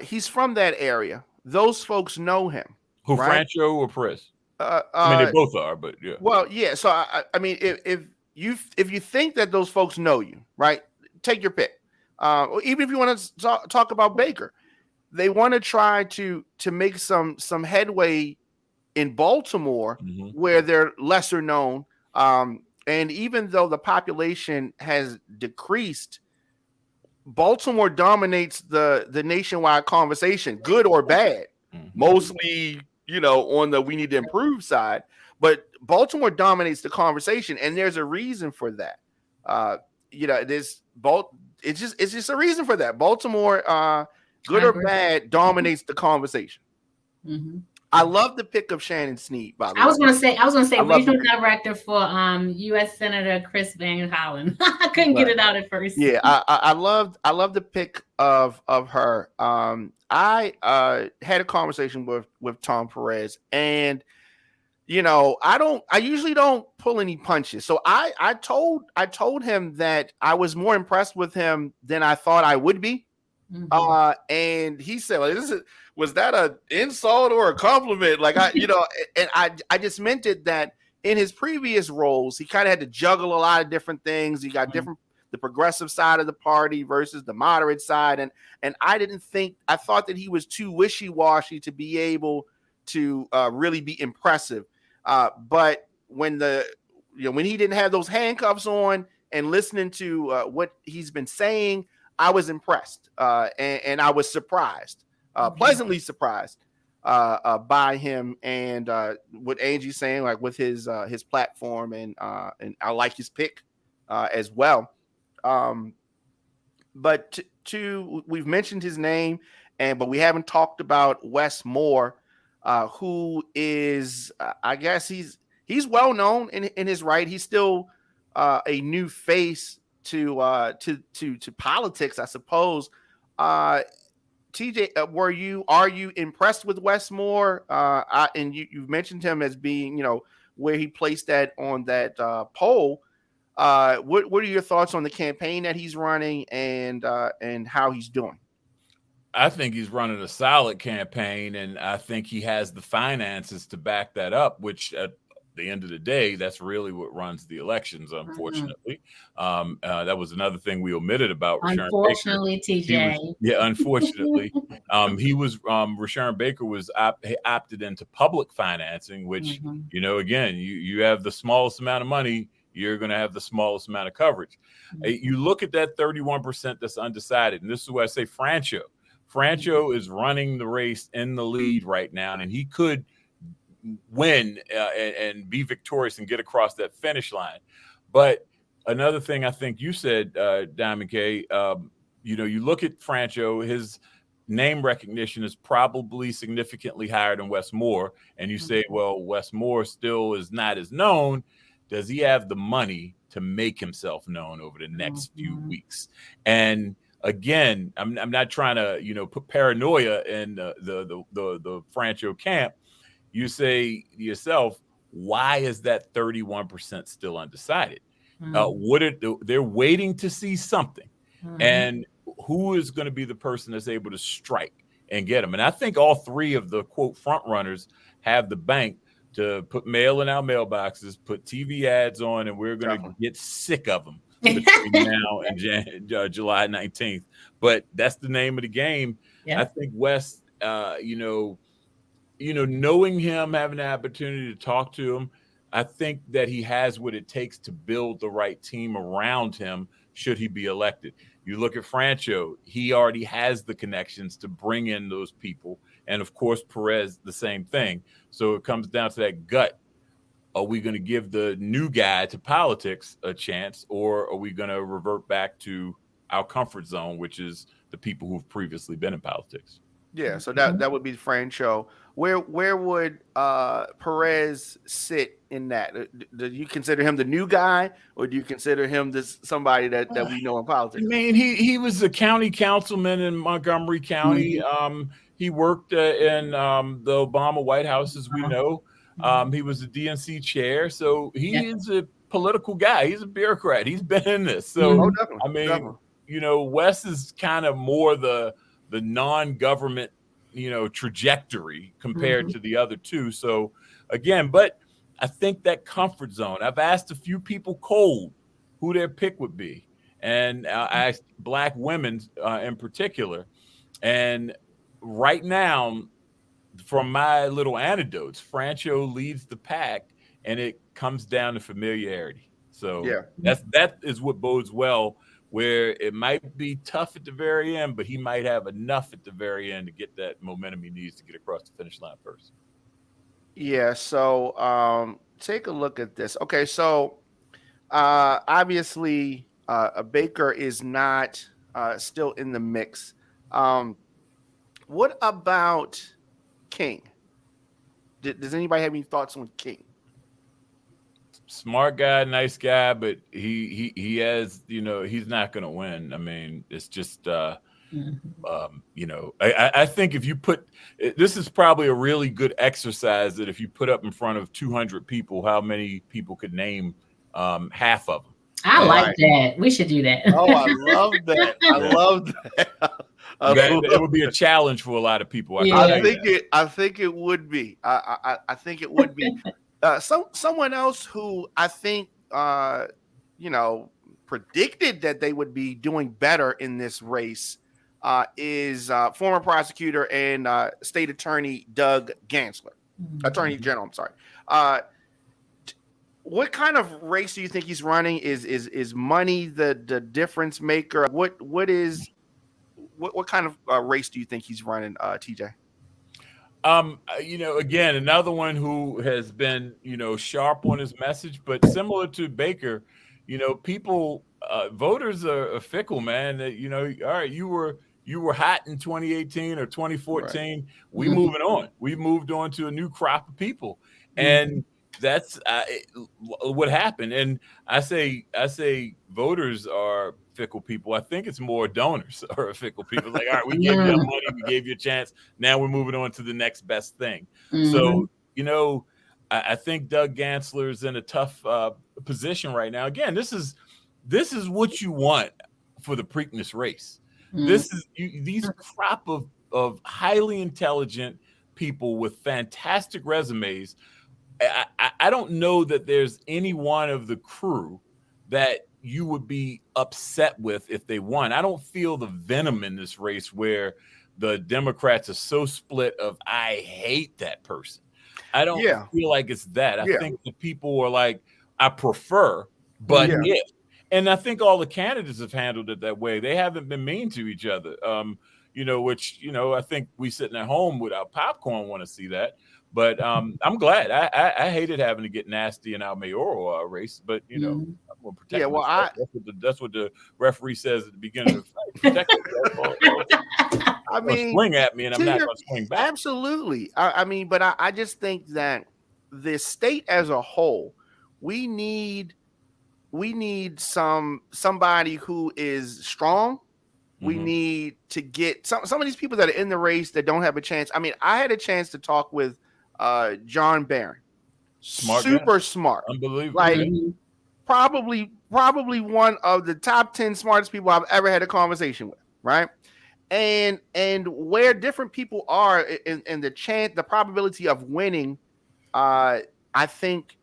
he's from that area. Those folks know him. Who, right? Francho or Press? I mean, they both are, but yeah. Well, yeah. So I mean, if you think that those folks know you, right? Take your pick. Even if you want to talk about Baker, they want to try to make some headway in Baltimore, where they're lesser known. And even though the population has decreased, Baltimore dominates the nationwide conversation, good or bad. Mostly, on the we need to improve side, but Baltimore dominates the conversation, and there's a reason for that. It's just a reason for that. Baltimore, good or bad, dominates the conversation. I love the pick of Shannon Snead, by the way. I was going to say regional director for U.S. Senator Chris Van Hollen. I couldn't get it out at first. Yeah, I love the pick of her. I had a conversation with Tom Perez, and I usually don't pull any punches. So I told him that I was more impressed with him than I thought I would be. And he said, well, was that an insult or a compliment? Like, and I just meant it that in his previous roles, he kind of had to juggle a lot of different things. He got the progressive side of the party versus the moderate side. And I thought that he was too wishy-washy to be able to really be impressive. But when when he didn't have those handcuffs on and listening to what he's been saying, I was impressed, and I was surprised, pleasantly surprised by him, and what Angie's saying, like with his platform, and I like his pick as well. But we've mentioned his name, but we haven't talked about Wes Moore, who is, I guess he's well known in his right. He's still a new face to politics, I suppose. TJ, are you impressed with Wes Moore? And you've mentioned him as being, where he placed that on that poll. What are your thoughts on the campaign that he's running, and how he's doing? I think he's running a solid campaign, and I think he has the finances to back that up, which at the end of the day, that's really what runs the elections, unfortunately. That was another thing we omitted about unfortunately, TJ. Unfortunately. Rashawn Baker was opted into public financing, which, again, you have the smallest amount of money, you're going to have the smallest amount of coverage. You look at that 31% that's undecided, and this is why I say Francho is running the race in the lead right now, and he could win and be victorious and get across that finish line. But another thing I think you said, Diamond K, you look at Francho, his name recognition is probably significantly higher than Wes Moore, and you say, well, Wes Moore still is not as known. Does he have the money to make himself known over the next few weeks? And again, I'm not trying to put paranoia in the Francho camp. You say to yourself, why is that 31% still undecided? They're waiting to see something, and who is going to be the person that's able to strike and get them? And I think all three of the quote front runners have the bank, to put mail in our mailboxes, put TV ads on, and we're going to get sick of them between now and July 19th. But that's the name of the game. Yeah. I think West, knowing him, having the opportunity to talk to him, I think that he has what it takes to build the right team around him should he be elected. You look at Francho, he already has the connections to bring in those people. And of course, Perez, the same thing. So it comes down to that gut. Are we going to give the new guy to politics a chance, or are we going to revert back to our comfort zone, which is the people who've previously been in politics? Yeah, so that would be Francho. Where would Perez sit in that? Do you consider him the new guy, or do you consider him somebody that we know in politics? I mean, he was a county councilman in Montgomery County. He worked in the Obama White House, as we know. He was the DNC chair, so he is a political guy. He's a bureaucrat. He's been in this. So I mean, Wes is kind of more the non-government, trajectory compared to the other two. So again, but I think that comfort zone. I've asked a few people cold who their pick would be, and I asked Black women in particular. And right now, from my little anecdotes, Francho leads the pack, and it comes down to familiarity. So that is what bodes well, where it might be tough at the very end, but he might have enough at the very end to get that momentum he needs to get across the finish line first. Yeah, so take a look at this. Okay, so obviously Baker is not still in the mix. What about King? Does anybody have any thoughts on King? Smart guy, nice guy, but he has, he's not going to win. I mean, it's just, I think if you put, this is probably a really good exercise that if you put up in front of 200 people, how many people could name half of them. I like that. We should do that. Oh, I love that. I love that. It would be a challenge for a lot of people. I think it would be. I think it would be. Someone else who I think predicted that they would be doing better in this race is former prosecutor and state attorney Doug Gansler, Attorney General. I'm sorry. What kind of race do you think he's running? Is money the difference maker? What kind of race do you think he's running, TJ? Again, another one who has been, sharp on his message, but similar to Baker, people, voters are fickle, man. That, all right, you were hot in 2018 or 2014. Right. We moving on. We moved on to a new crop of people, and that's what happened. And I say voters are fickle people. I think it's more donors are fickle people. Like, all right, we gave you that money, we gave you a chance. Now we're moving on to the next best thing. So, I think Doug Gansler is in a tough position right now. Again, this is what you want for the Preakness race. This is these crop of highly intelligent people with fantastic resumes. I don't know that there's any one of the crew that you would be upset with if they won. I don't feel the venom in this race where the Democrats are so split of I hate that person. I don't feel like it's that. I think the people are like, I prefer, but if. And I think all the candidates have handled it that way. They haven't been mean to each other, which, I think we sitting at home with our popcorn want to see that. But I'm glad. I hated having to get nasty in our mayoral race, but I'm gonna protect myself. That's what the referee says at the beginning of the fight. I mean, swing at me, and I'm not going to swing back. Absolutely. But I just think that the state as a whole, we need somebody who is strong. We need to get some of these people that are in the race that don't have a chance. I mean, I had a chance to talk with John Barron. Super smart. Unbelievable. Like probably one of the top 10 smartest people I've ever had a conversation with, right? And where different people are in the probability of winning I think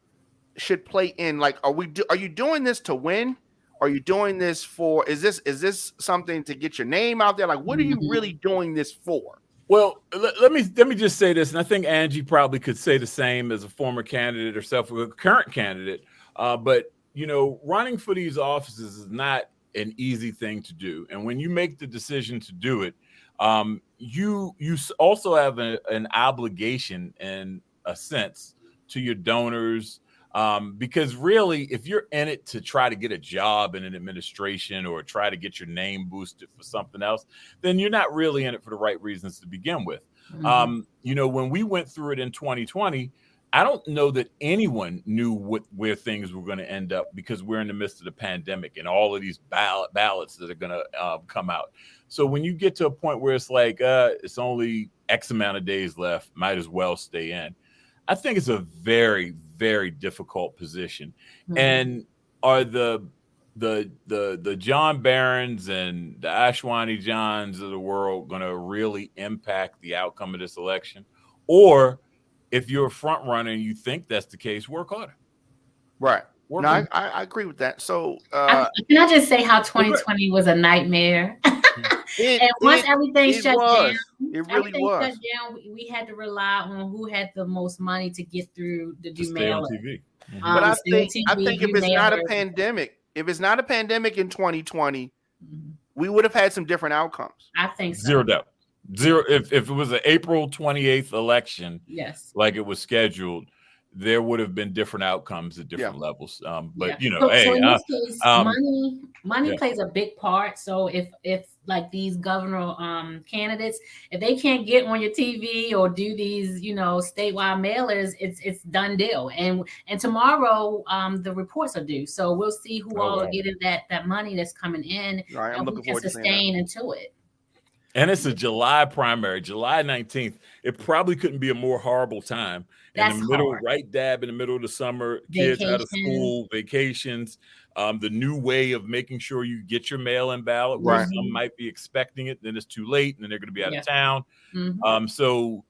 should play in. Like, are you doing this to win? Are you doing this for? Is this something to get your name out there? Like, what are you really doing this for? Well, let me just say this, and I think Angie probably could say the same as a former candidate herself, or a current candidate. But running for these offices is not an easy thing to do, and when you make the decision to do it, you also have an obligation, in a sense, to your donors. Because really, if you're in it to try to get a job in an administration or try to get your name boosted for something else, then you're not really in it for the right reasons to begin with. When we went through it in 2020, I don't know that anyone knew where things were going to end up, because we're in the midst of the pandemic and all of these ballots that are going to come out. So when you get to a point where it's like, it's only X amount of days left, might as well stay in. I think it's a very, very difficult position. And are the John Barrons and the Ashwani Johns of the world going to really impact the outcome of this election? Or if you're a front runner and you think that's the case, work harder. Right. I agree with that. So can I just say how 2020 was a nightmare? And once everything shut down, it really was. Shut down, we had to rely on who had the most money to get through the mail on TV. But I think if it's not a pandemic, in 2020, we would have had some different outcomes. I think so. Zero doubt. Zero. If it was an April 28th election, yes, like it was scheduled, there would have been different outcomes at different levels. But in this case, money plays a big part. So if like these governor candidates, if they can't get on your TV or do these, statewide mailers, it's done deal. And tomorrow, the reports are due. So we'll see who all are getting that money that's coming in, right, and who can sustain into it. And it's a July primary, July 19th. It probably couldn't be a more horrible time. That's in the middle, hard. Right dab in the middle of the summer, kids out of school, vacations, the new way of making sure you get your mail-in ballot, where some might be expecting it, then it's too late, and then they're going to be out of town. So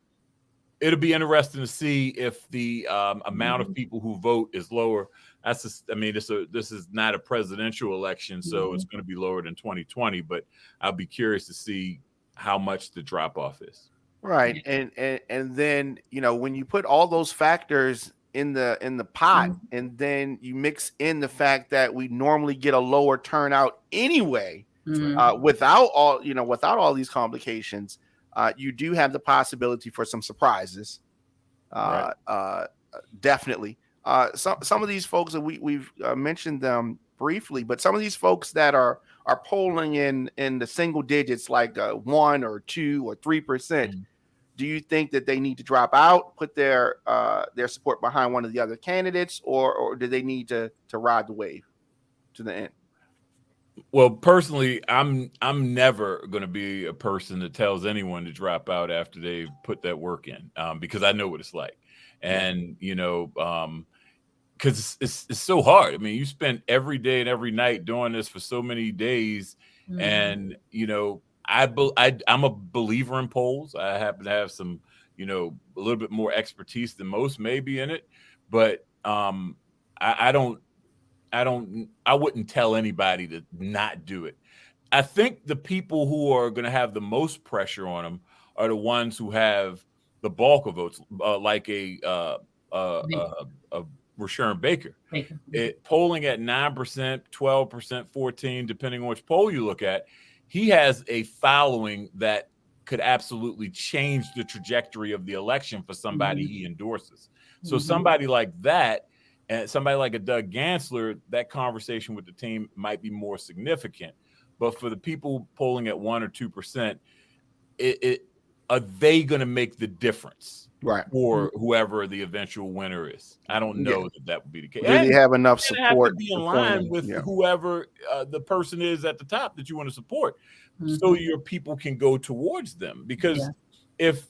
it'll be interesting to see if the amount of people who vote is lower. That's just, this is not a presidential election, so it's going to be lower than 2020. But I'll be curious to see how much the drop off is. Right, and then when you put all those factors in the pot, and then you mix in the fact that we normally get a lower turnout anyway, without all these complications, you do have the possibility for some surprises. Definitely. Some of these folks that we've mentioned them briefly, but some of these folks that are polling in the single digits, like 1 or 2 or 3%. Do you think that they need to drop out, put their support behind one of the other candidates, or do they need to ride the wave to the end? Well, personally, I'm never going to be a person that tells anyone to drop out after they've put that work in, because I know what it's like, and because it's so hard. You spend every day and every night doing this for so many days, and I'm a believer in polls. I happen to have some, a little bit more expertise than most maybe in it, but I wouldn't tell anybody to not do it. I think the people who are going to have the most pressure on them are the ones who have the bulk of votes, like a Rashawn Baker. Polling at 9%, 12%, 14%, depending on which poll you look at. He has a following that could absolutely change the trajectory of the election for somebody he endorses. So somebody like that, and somebody like a Doug Gansler, that conversation with the team might be more significant. But for the people polling at 1 or 2%, are they going to make the difference? Right. For whoever the eventual winner is. I don't know that would be the case. Do they have enough support to be in line with whoever the person is at the top that you want to support, so your people can go towards them? Because if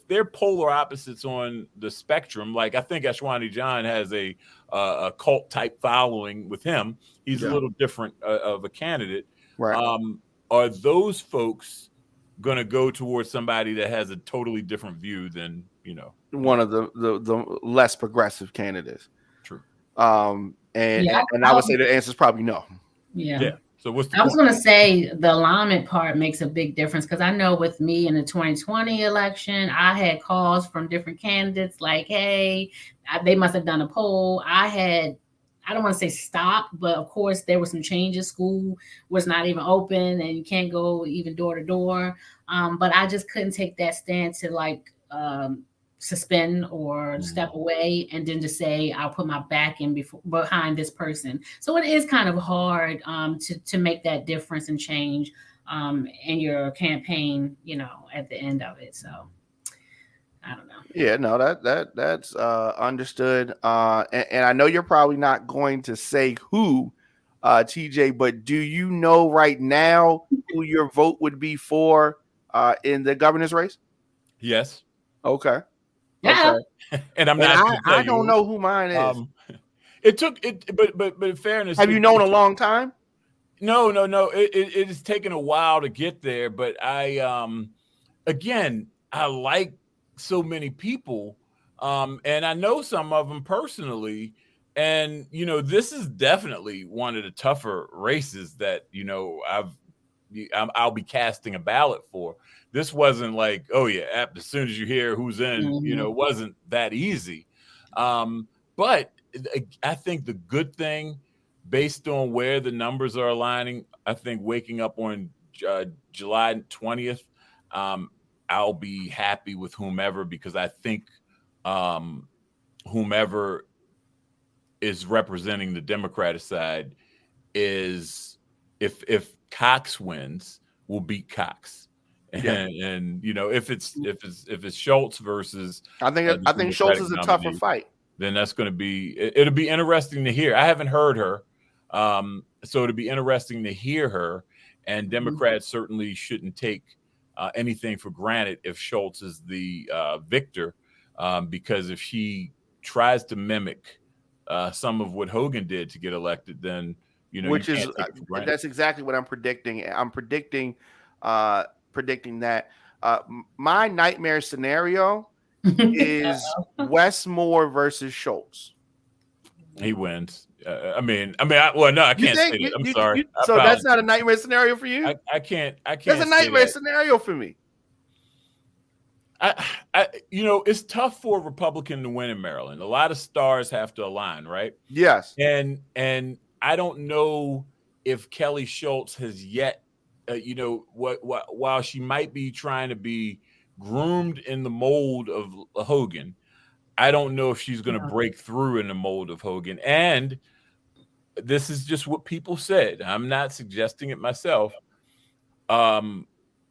they're polar opposites on the spectrum, like I think Ashwani John has a cult type following with him. He's a little different of a candidate. Right. Are those folks going to go towards somebody that has a totally different view than, one of the less progressive candidates. True. And I would say the answer is probably no. Yeah. So what's the I was point? going to say the alignment part makes a big difference, because I know with me in the 2020 election, I had calls from different candidates like, hey, they must have done a poll. I don't want to say stop, but of course there were some changes. School was not even open and you can't go even door to door. But I just couldn't take that stand to like suspend or step away and then to say I'll put my back in behind this person. So it is kind of hard to make that difference and change in your campaign, at the end of it. So I don't know. Yeah, no, that's understood. And I know you're probably not going to say who, TJ, but do you know right now who your vote would be for in the governor's race? Yes. Okay. Yeah. Okay. And I'm not. I don't know who mine is. It took it, but in fairness, have you known a long time? No. It has taken a while to get there, but I like so many people, and I know some of them personally, and this is definitely one of the tougher races that I'll be casting a ballot for. This wasn't like, oh yeah, as soon as you hear who's in, it wasn't that easy. But I think the good thing, based on where the numbers are aligning, I think waking up on July 20th, I'll be happy with whomever, because I think whomever is representing the Democratic side is, if Cox wins, will beat Cox. And if it's Schultz versus, I think Schultz is a tougher fight. Then that's going to be, it'll be interesting to hear. I haven't heard her, so it'll be interesting to hear her. And Democrats certainly shouldn't take anything for granted if Schultz is the victor, because if she tries to mimic some of what Hogan did to get elected, then that's exactly what I'm predicting. I'm predicting that my nightmare scenario is Westmore versus Schultz. He wins. I can't say that. I'm sorry. So that's not a nightmare scenario for you? I can't. That's a nightmare scenario for me. It's tough for a Republican to win in Maryland. A lot of stars have to align, right? Yes. And I don't know if Kelly Schultz has yet, while she might be trying to be groomed in the mold of Hogan, I don't know if she's going to break through in the mold of Hogan. And this is just what people said. I'm not suggesting it myself.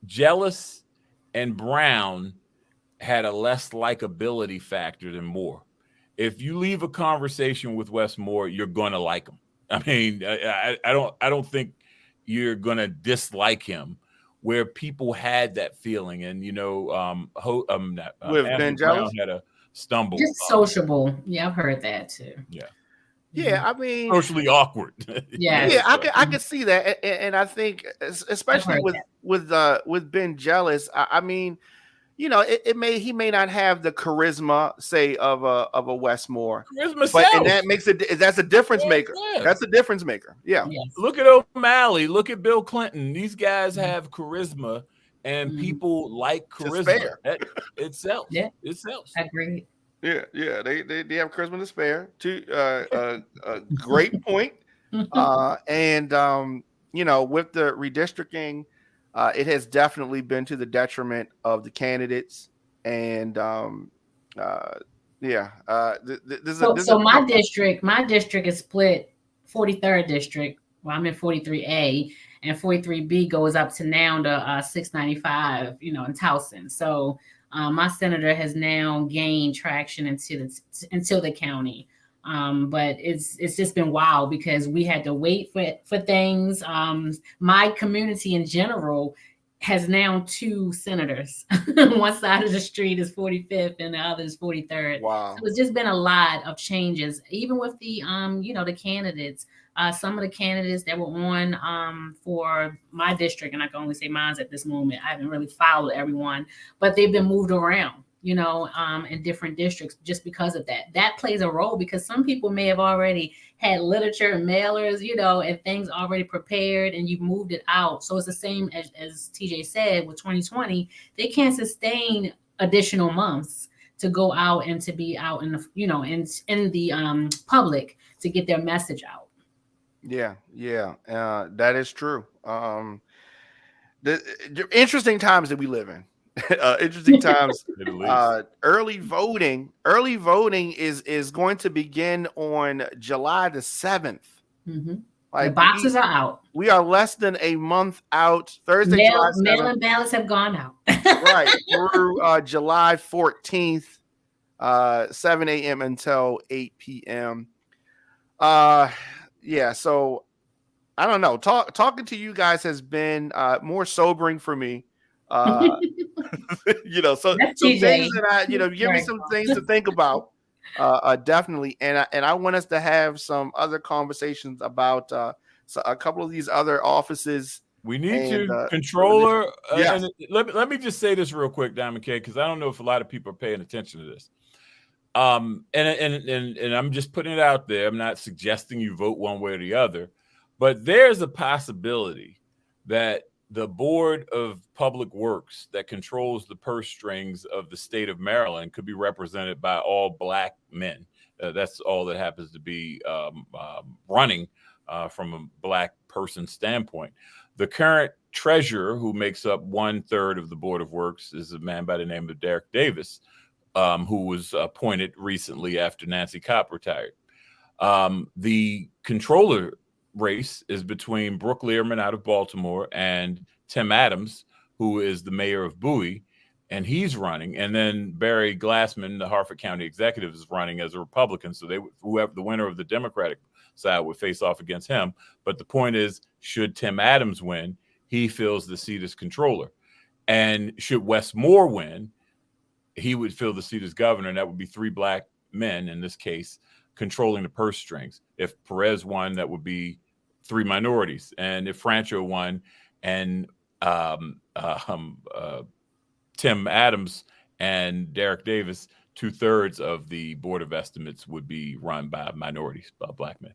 Jealous and Brown had a less likability factor than Moore. If you leave a conversation with Wes Moore, you're going to like him. I mean, I don't think you're going to dislike him, where people had that feeling. And, with Ben Jealous had a stumble. Just sociable. Yeah, I've heard that too. Yeah. Yeah, I mean, socially awkward. Yeah, I could see that, and I think especially with Ben Jealous, I mean, he may not have the charisma, say, of a Westmore, and that makes that's a difference maker. Yeah. That's a difference maker. Yeah. Yes. Look at O'Malley. Look at Bill Clinton. These guys have charisma, and people like charisma. It sells. Yeah, it sells. I agree. Yeah, they have charisma to spare. A great point. And with the redistricting, it has definitely been to the detriment of the candidates. And my district is split. 43rd district. Well, I'm in 43A, and 43B goes up to now to 695. In Towson. So. My senator has now gained traction into the county, but it's just been wild because we had to wait for things. My community in general has now 2 senators. One side of the street is 45th, and the other is 43rd. Wow! So it's just been a lot of changes, even with the the candidates. Some of the candidates that were on for my district, and I can only say mine's at this moment, I haven't really followed everyone, but they've been moved around, in different districts just because of that. That plays a role because some people may have already had literature and mailers, and things already prepared, and you've moved it out. So it's the same as TJ said with 2020. They can't sustain additional months to go out and to be out in the, in the public to get their message out. Yeah, that is true. The interesting times that we live in. Interesting times. Early voting is going to begin on July the 7th. Mm-hmm. The boxes are out. We are less than a month out. Thursday, July 7th. Mail-in ballots have gone out. Right, through July 14th, 7 a.m. until 8 p.m. Yeah, so I don't know. Talking to you guys has been more sobering for me. So some things that give me some things to think about. Definitely, and I want us to have some other conversations about a couple of these other offices. We need to controller. And let me just say this real quick, Diamond K, because I don't know if a lot of people are paying attention to this. And I'm just putting it out there. I'm not suggesting you vote one way or the other, but there's a possibility that the Board of Public Works that controls the purse strings of the state of Maryland could be represented by all Black men. That's all that happens to be running from a Black person standpoint. The current treasurer, who makes up 1/3 of the Board of Works, is a man by the name of Derek Davis, who was appointed recently after Nancy Kopp retired. The controller race is between Brooke Learman out of Baltimore and Tim Adams, who is the mayor of Bowie, and he's running. And then Barry Glassman, the Harford County executive, is running as a Republican. So whoever the winner of the Democratic side would face off against him. But the point is, should Tim Adams win, he fills the seat as controller. And should Wes Moore win, he would fill the seat as governor, and that would be 3 Black men in this case controlling the purse strings. If Perez won, that would be 3 minorities, and if Francho won, and Tim Adams and Derek Davis, 2/3 of the Board of Estimates would be run by minorities, by Black men.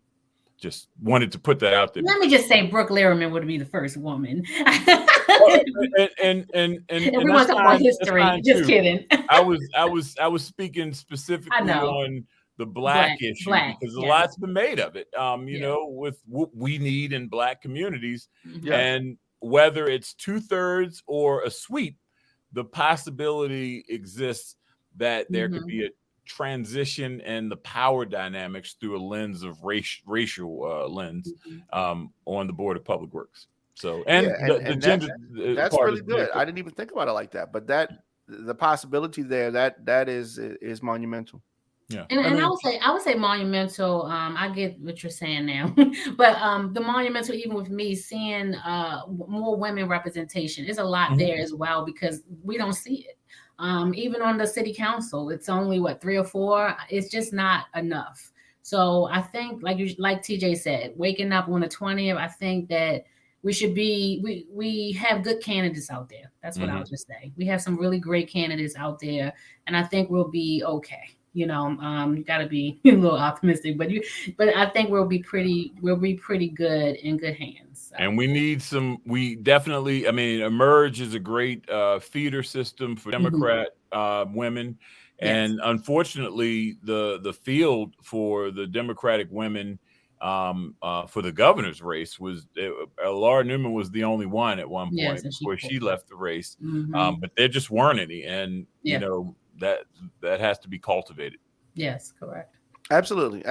Just wanted to put that out there. Let me just say, Brooke Learman would be the first woman. and everyone's talking about history. Just kidding. I was speaking specifically on the Black issue because a lot's been made of it. With what we need in Black communities, and whether it's 2/3 or a sweep, the possibility exists that there could be a transition and the power dynamics through a lens of racial lens on the Board of Public Works. So the gender that's really good. I didn't even think about it like that, but the possibility there that is monumental. Yeah, and I would say monumental. I get what you're saying now, but the monumental, even with me seeing more women representation, is a lot there as well because we don't see it. Even on the city council, it's only 3 or 4. It's just not enough. So I think, like TJ said, waking up on the 20th, I think that we should be. We have good candidates out there. That's what I'll just say. We have some really great candidates out there, and I think we'll be okay. You got to be a little optimistic, but I think we'll be pretty good in good hands. So. And we definitely, Emerge is a great feeder system for Democrat women. And unfortunately, the field for the Democratic women for the governor's race was Laura Newman was the only one at one point before she left the race. But there just weren't any. And, that has to be cultivated. Yes, correct. Absolutely.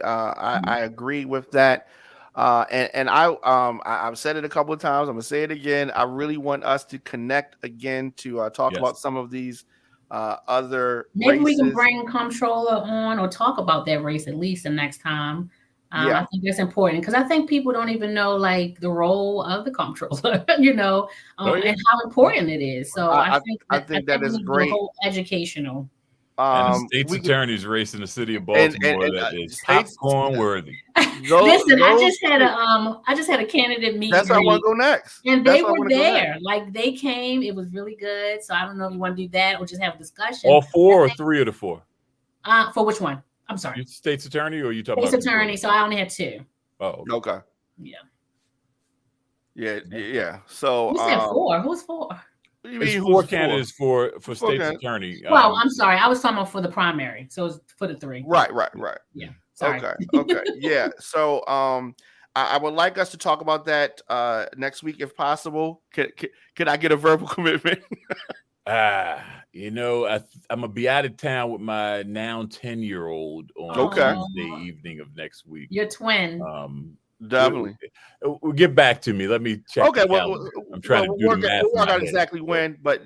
I agree with that. And I've said it a couple of times. I'm gonna say it again. I really want us to connect again to talk about some of these other maybe races. We can bring comptroller on or talk about that race at least the next time. I think that's important because I think people don't even know the role of the comptroller, and how important it is. So I think that is great. Educational. And the state's attorney's race in the city of Baltimore that is popcorn worthy. Listen, I just had a candidate meet. That's why I want to go next. And they were there. Like they came. It was really good. So I don't know if you want to do that or just have a discussion. All four or three of the four? For which one? I'm sorry. State's attorney or you talking about? State's attorney. So I only had two. Oh, okay. Yeah. So you said four. Who's four? It's four candidates for state's attorney. Well, I'm sorry. I was talking about for the primary. So it's for the three. Right. Yeah. Sorry. Okay. Yeah. So I would like us to talk about that next week if possible. Can I get a verbal commitment? I'm gonna be out of town with my now 10-year-old on Wednesday evening of next week. Your twin. Definitely. We'll get back to me. Let me check. Okay, I'm trying to do the math. We'll work out exactly when, but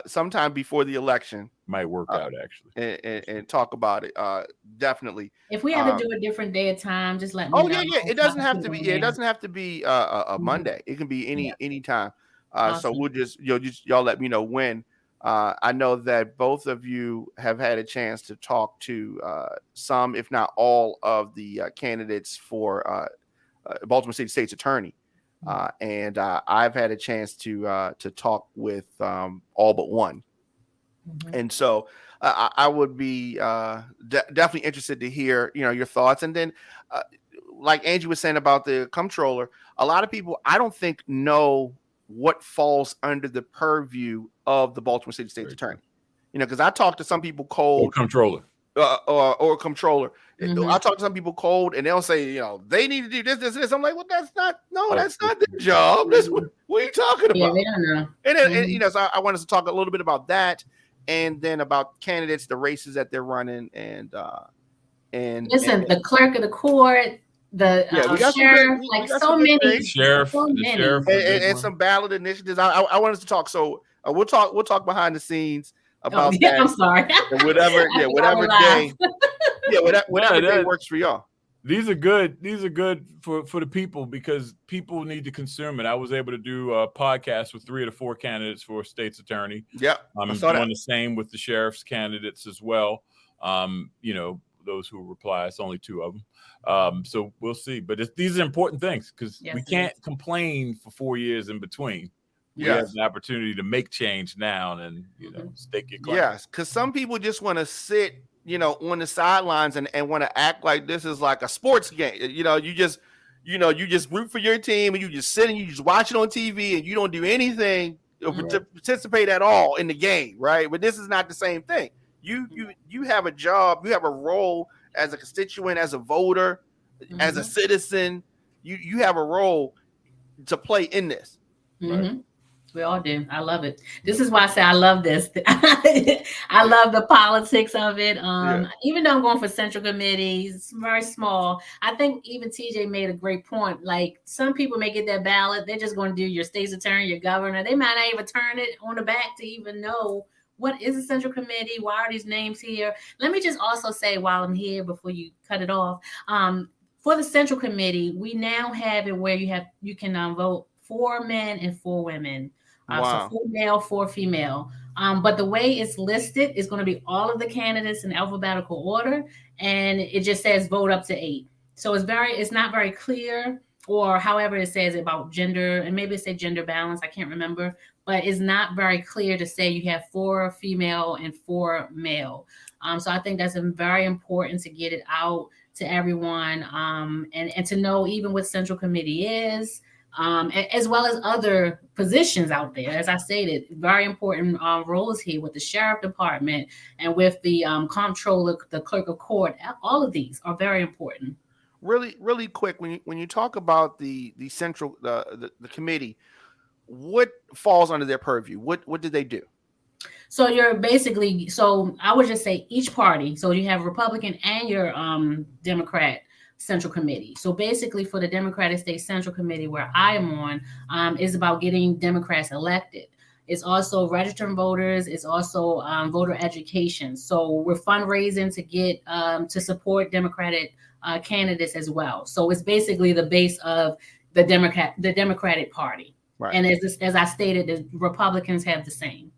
sometime before the election might work out actually, and talk about it. Definitely. If we have to do a different day of time, just let me know. Yeah. It doesn't have to be. It doesn't have to be a Monday. It can be any time. Awesome. So we'll y'all let me know when. I know that both of you have had a chance to talk to some, if not all, of the candidates for Baltimore City State's attorney, and I've had a chance to talk with all but one, and so I would be definitely interested to hear your thoughts. And then, like Angie was saying about the comptroller, a lot of people I don't think know what falls under the purview of the Baltimore City State's attorney. Because I talked to some people cold. Or comptroller. Or comptroller. I talk to some people cold, and they'll say, they need to do this. I'm like, well, that's not their job. That's what are you talking about? Yeah, they don't know. And so I want us to talk a little bit about that, and then about candidates, the races that they're running, and the clerk of the court, the sheriff, so many sheriff, and some ballot initiatives. I want us to talk. So we'll talk behind the scenes about that. I'm sorry. Whatever day. Whatever day works for y'all. These are good. These are good for the people because people need to consume it. I was able to do a podcast with 3 of the 4 candidates for state's attorney. Yeah, I'm doing the same with the sheriff's candidates as well. Those who reply, it's only 2 of them. So we'll see. But these are important things because we can't complain for 4 years in between. We have the opportunity to make change now and stake your claim. Yes, because some people just want to sit on the sidelines and want to act like this is like a sports game. You just root for your team and you just sit and you just watch it on TV and you don't do anything to participate at all in the game, right? But this is not the same thing. You have a job, you have a role as a constituent, as a voter, as a citizen. You have a role to play in this. Right? We all do. I love it. This is why I say I love this. I love the politics of it. Even though I'm going for central committees, very small. I think even TJ made a great point. Like some people may get that ballot. They're just going to do your state's attorney, your governor. They might not even turn it on the back to even know what is a central committee. Why are these names here? Let me just also say while I'm here before you cut it off, for the central committee, we now have it where you can vote 4 men and 4 women. Wow. So 4 male, 4 female. But the way it's listed is going to be all of the candidates in alphabetical order, and it just says vote up to 8. So it's not very clear, or however it says about gender, and maybe it say gender balance. I can't remember, but it's not very clear to say you have 4 female and 4 male. So I think that's very important to get it out to everyone, and to know even what central committee is. As well as other positions out there. As I stated, very important roles here with the sheriff department and with the comptroller, the clerk of court. All of these are very important. Really, really quick, when you talk about the central the committee, what falls under their purview? What do they do? So I would just say each party. So you have Republican and your Democrat Central Committee. So basically for the Democratic State Central Committee, where I am on, is about getting Democrats elected. It's also registering voters. It's also voter education. So we're fundraising to get to support Democratic candidates as well. So it's basically the base of the Democratic Party. Right. And as I stated, the Republicans have the same.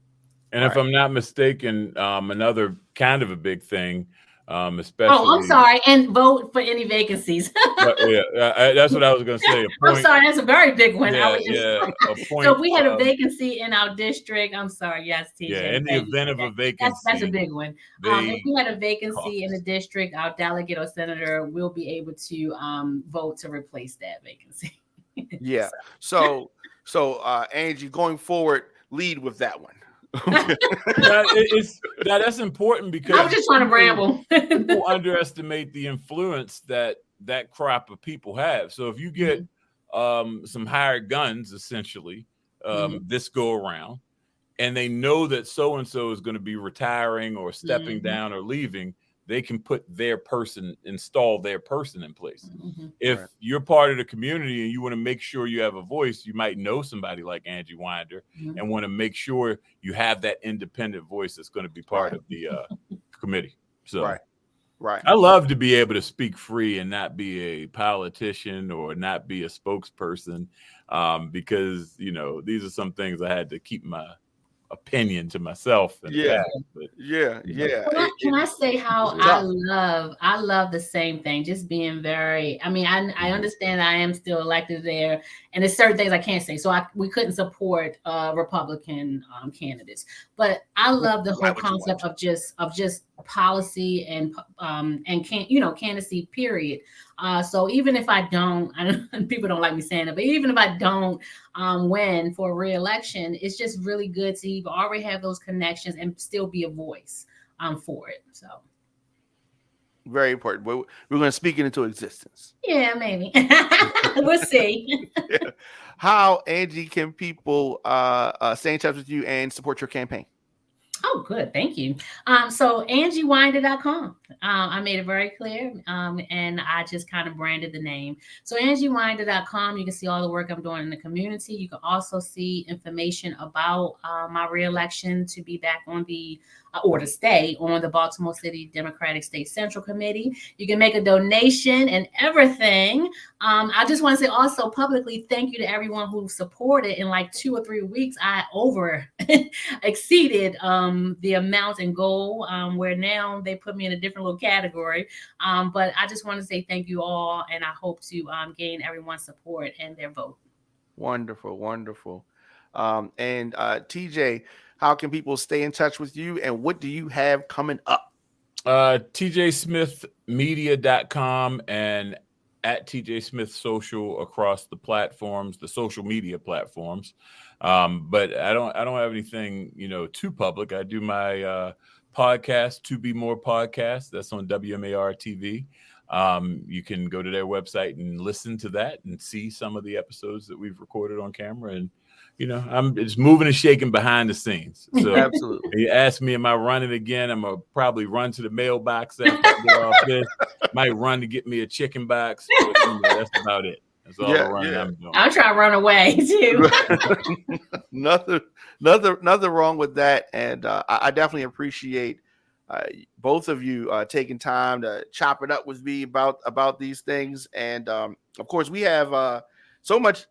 And if I'm not mistaken, another kind of a big thing, especially. Oh, I'm sorry. And vote for any vacancies. That's what I was going to say. I'm sorry. That's a very big one. Yeah, a point. So if we had a vacancy in our district, I'm sorry. Yes, TJ. Yeah, in the event of a vacancy. That's a big one. If we had a vacancy in the district, our delegate or senator will be able to vote to replace that vacancy. Yeah. So Angie, going forward, lead with that one. That's important because I was just trying to ramble. People underestimate the influence that crop of people have. So if you get some hired guns, essentially, this go around, and they know that so and so is going to be retiring or stepping down or leaving, they can install their person in place. If you're part of the community and you want to make sure you have a voice, you might know somebody like Angie Winder and want to make sure you have that independent voice that's going to be part of the committee. So right. I love to be able to speak free and not be a politician or not be a spokesperson, because, these are some things I had to keep my opinion to myself. Yeah. Can I say how I love the same thing, just being very, I understand I am still elected there, and there's certain things I can't say, so we couldn't support Republican candidates, but I love the whole concept of just policy and candidacy, period. So even if I don't, people don't like me saying it, but even if I don't win for re-election, it's just really good to even already have those connections and still be a voice for it. So very important. We're going to speak it into existence. Yeah, maybe. We'll see. How, Angie, can people stay in touch with you and support your campaign? Oh, good. Thank you. So angiewinder.com. I made it very clear, and I just kind of branded the name. So angiewinder.com, you can see all the work I'm doing in the community. You can also see information about my reelection to be back on or to stay on the Baltimore City Democratic State Central Committee. You can make a donation and everything. I just want to say also publicly thank you to everyone who supported. In like 2 or 3 weeks, I exceeded the amount and goal, where now they put me in a different little category. But I just want to say thank you all, and I hope to gain everyone's support and their vote. Wonderful. And TJ, how can people stay in touch with you, and what do you have coming up? TJSmithmedia.com and at TJ Smith Social across the platforms, the social media platforms. But I don't have anything, too public. I do my podcast, To Be More Podcast. That's on WMAR TV. You can go to their website and listen to that and see some of the episodes that we've recorded on camera. And, I'm just moving and shaking behind the scenes. So absolutely. You ask me, am I running again? I'm going to probably run to the mailbox after I get off this. Might run to get me a chicken box. But, that's about it. That's all the running I'm doing. I'll try to run away too. Nothing wrong with that. And I definitely appreciate both of you taking time to chop it up with me about these things. And of course, we have so much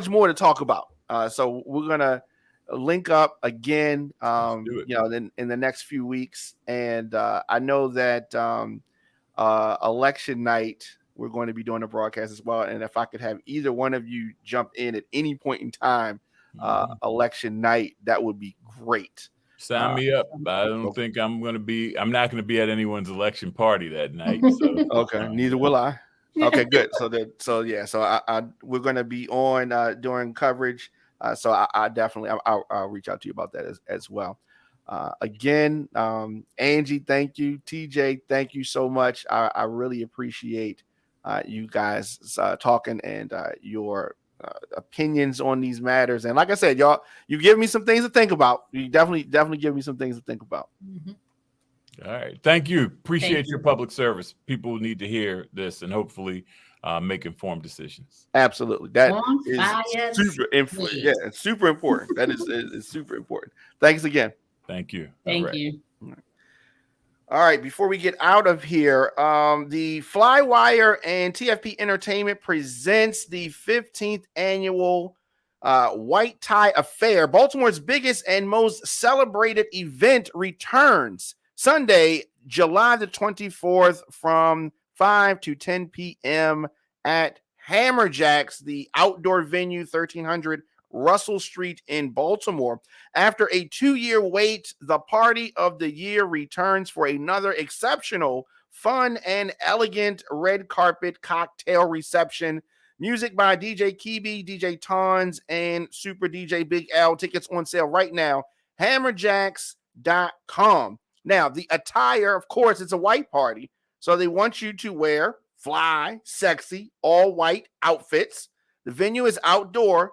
more to talk about. So we're gonna link up again, in the next few weeks. And I know that election night we're going to be doing a broadcast as well. And if I could have either one of you jump in at any point in time, election night, that would be great. Sign me up. I don't think I'm not going to be at anyone's election party that night. So. Okay, neither will I. Okay, good. So we're going to be on during coverage. So I definitely I'll reach out to you about that as well. Again, Angie, thank you. TJ, thank you so much. I really appreciate you guys talking and your opinions on these matters. And like I said, y'all, you give me some things to think about. You definitely give me some things to think about. All right. Thank you. Appreciate your public service. People need to hear this and hopefully make informed decisions. Absolutely. That is super important. Yeah, it's super important. That is super important. Thanks again. Thank you. Thank you. All right. Before we get out of here, the Flywire and TFP Entertainment presents the 15th annual White Tie Affair, Baltimore's biggest and most celebrated event, returns Sunday, July the 24th from 5 to 10 p.m. at Hammerjacks, the outdoor venue, 1300 Russell Street in Baltimore. After a 2-year wait, the party of the year returns for another exceptional, fun, and elegant red carpet cocktail reception. Music by DJ Kibi, DJ Tons, and Super DJ Big L. Tickets on sale right now. Hammerjacks.com. Now, the attire, of course, it's a white party, so they want you to wear fly, sexy, all white outfits. The venue is outdoor,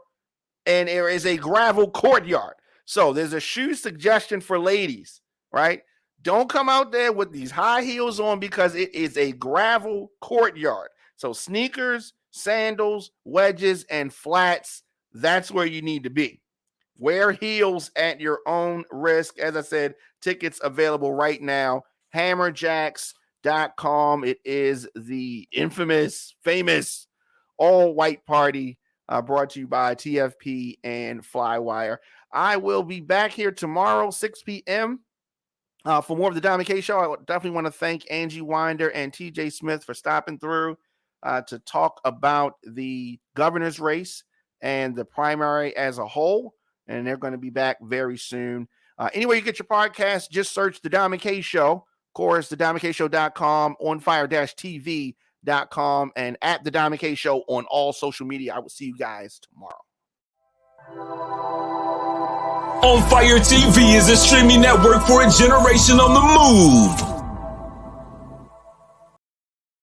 and there is a gravel courtyard. So there's a shoe suggestion for ladies, right? Don't come out there with these high heels on because it is a gravel courtyard. So sneakers, sandals, wedges, and flats, that's where you need to be. Wear heels at your own risk. As I said, tickets available right now. Hammerjacks.com. It is the infamous, famous all-white party brought to you by TFP and Flywire. I will be back here tomorrow, 6 p.m. For more of the Diamond K Show. I definitely want to thank Angie Winder and TJ Smith for stopping through to talk about the governor's race and the primary as a whole. And they're going to be back very soon. Anywhere you get your podcast, just search The Diamond K Show. Of course, thediamondkshow.com, onfire-tv.com, and at The Diamond K Show on all social media. I will see you guys tomorrow. On Fire TV is a streaming network for a generation on the move.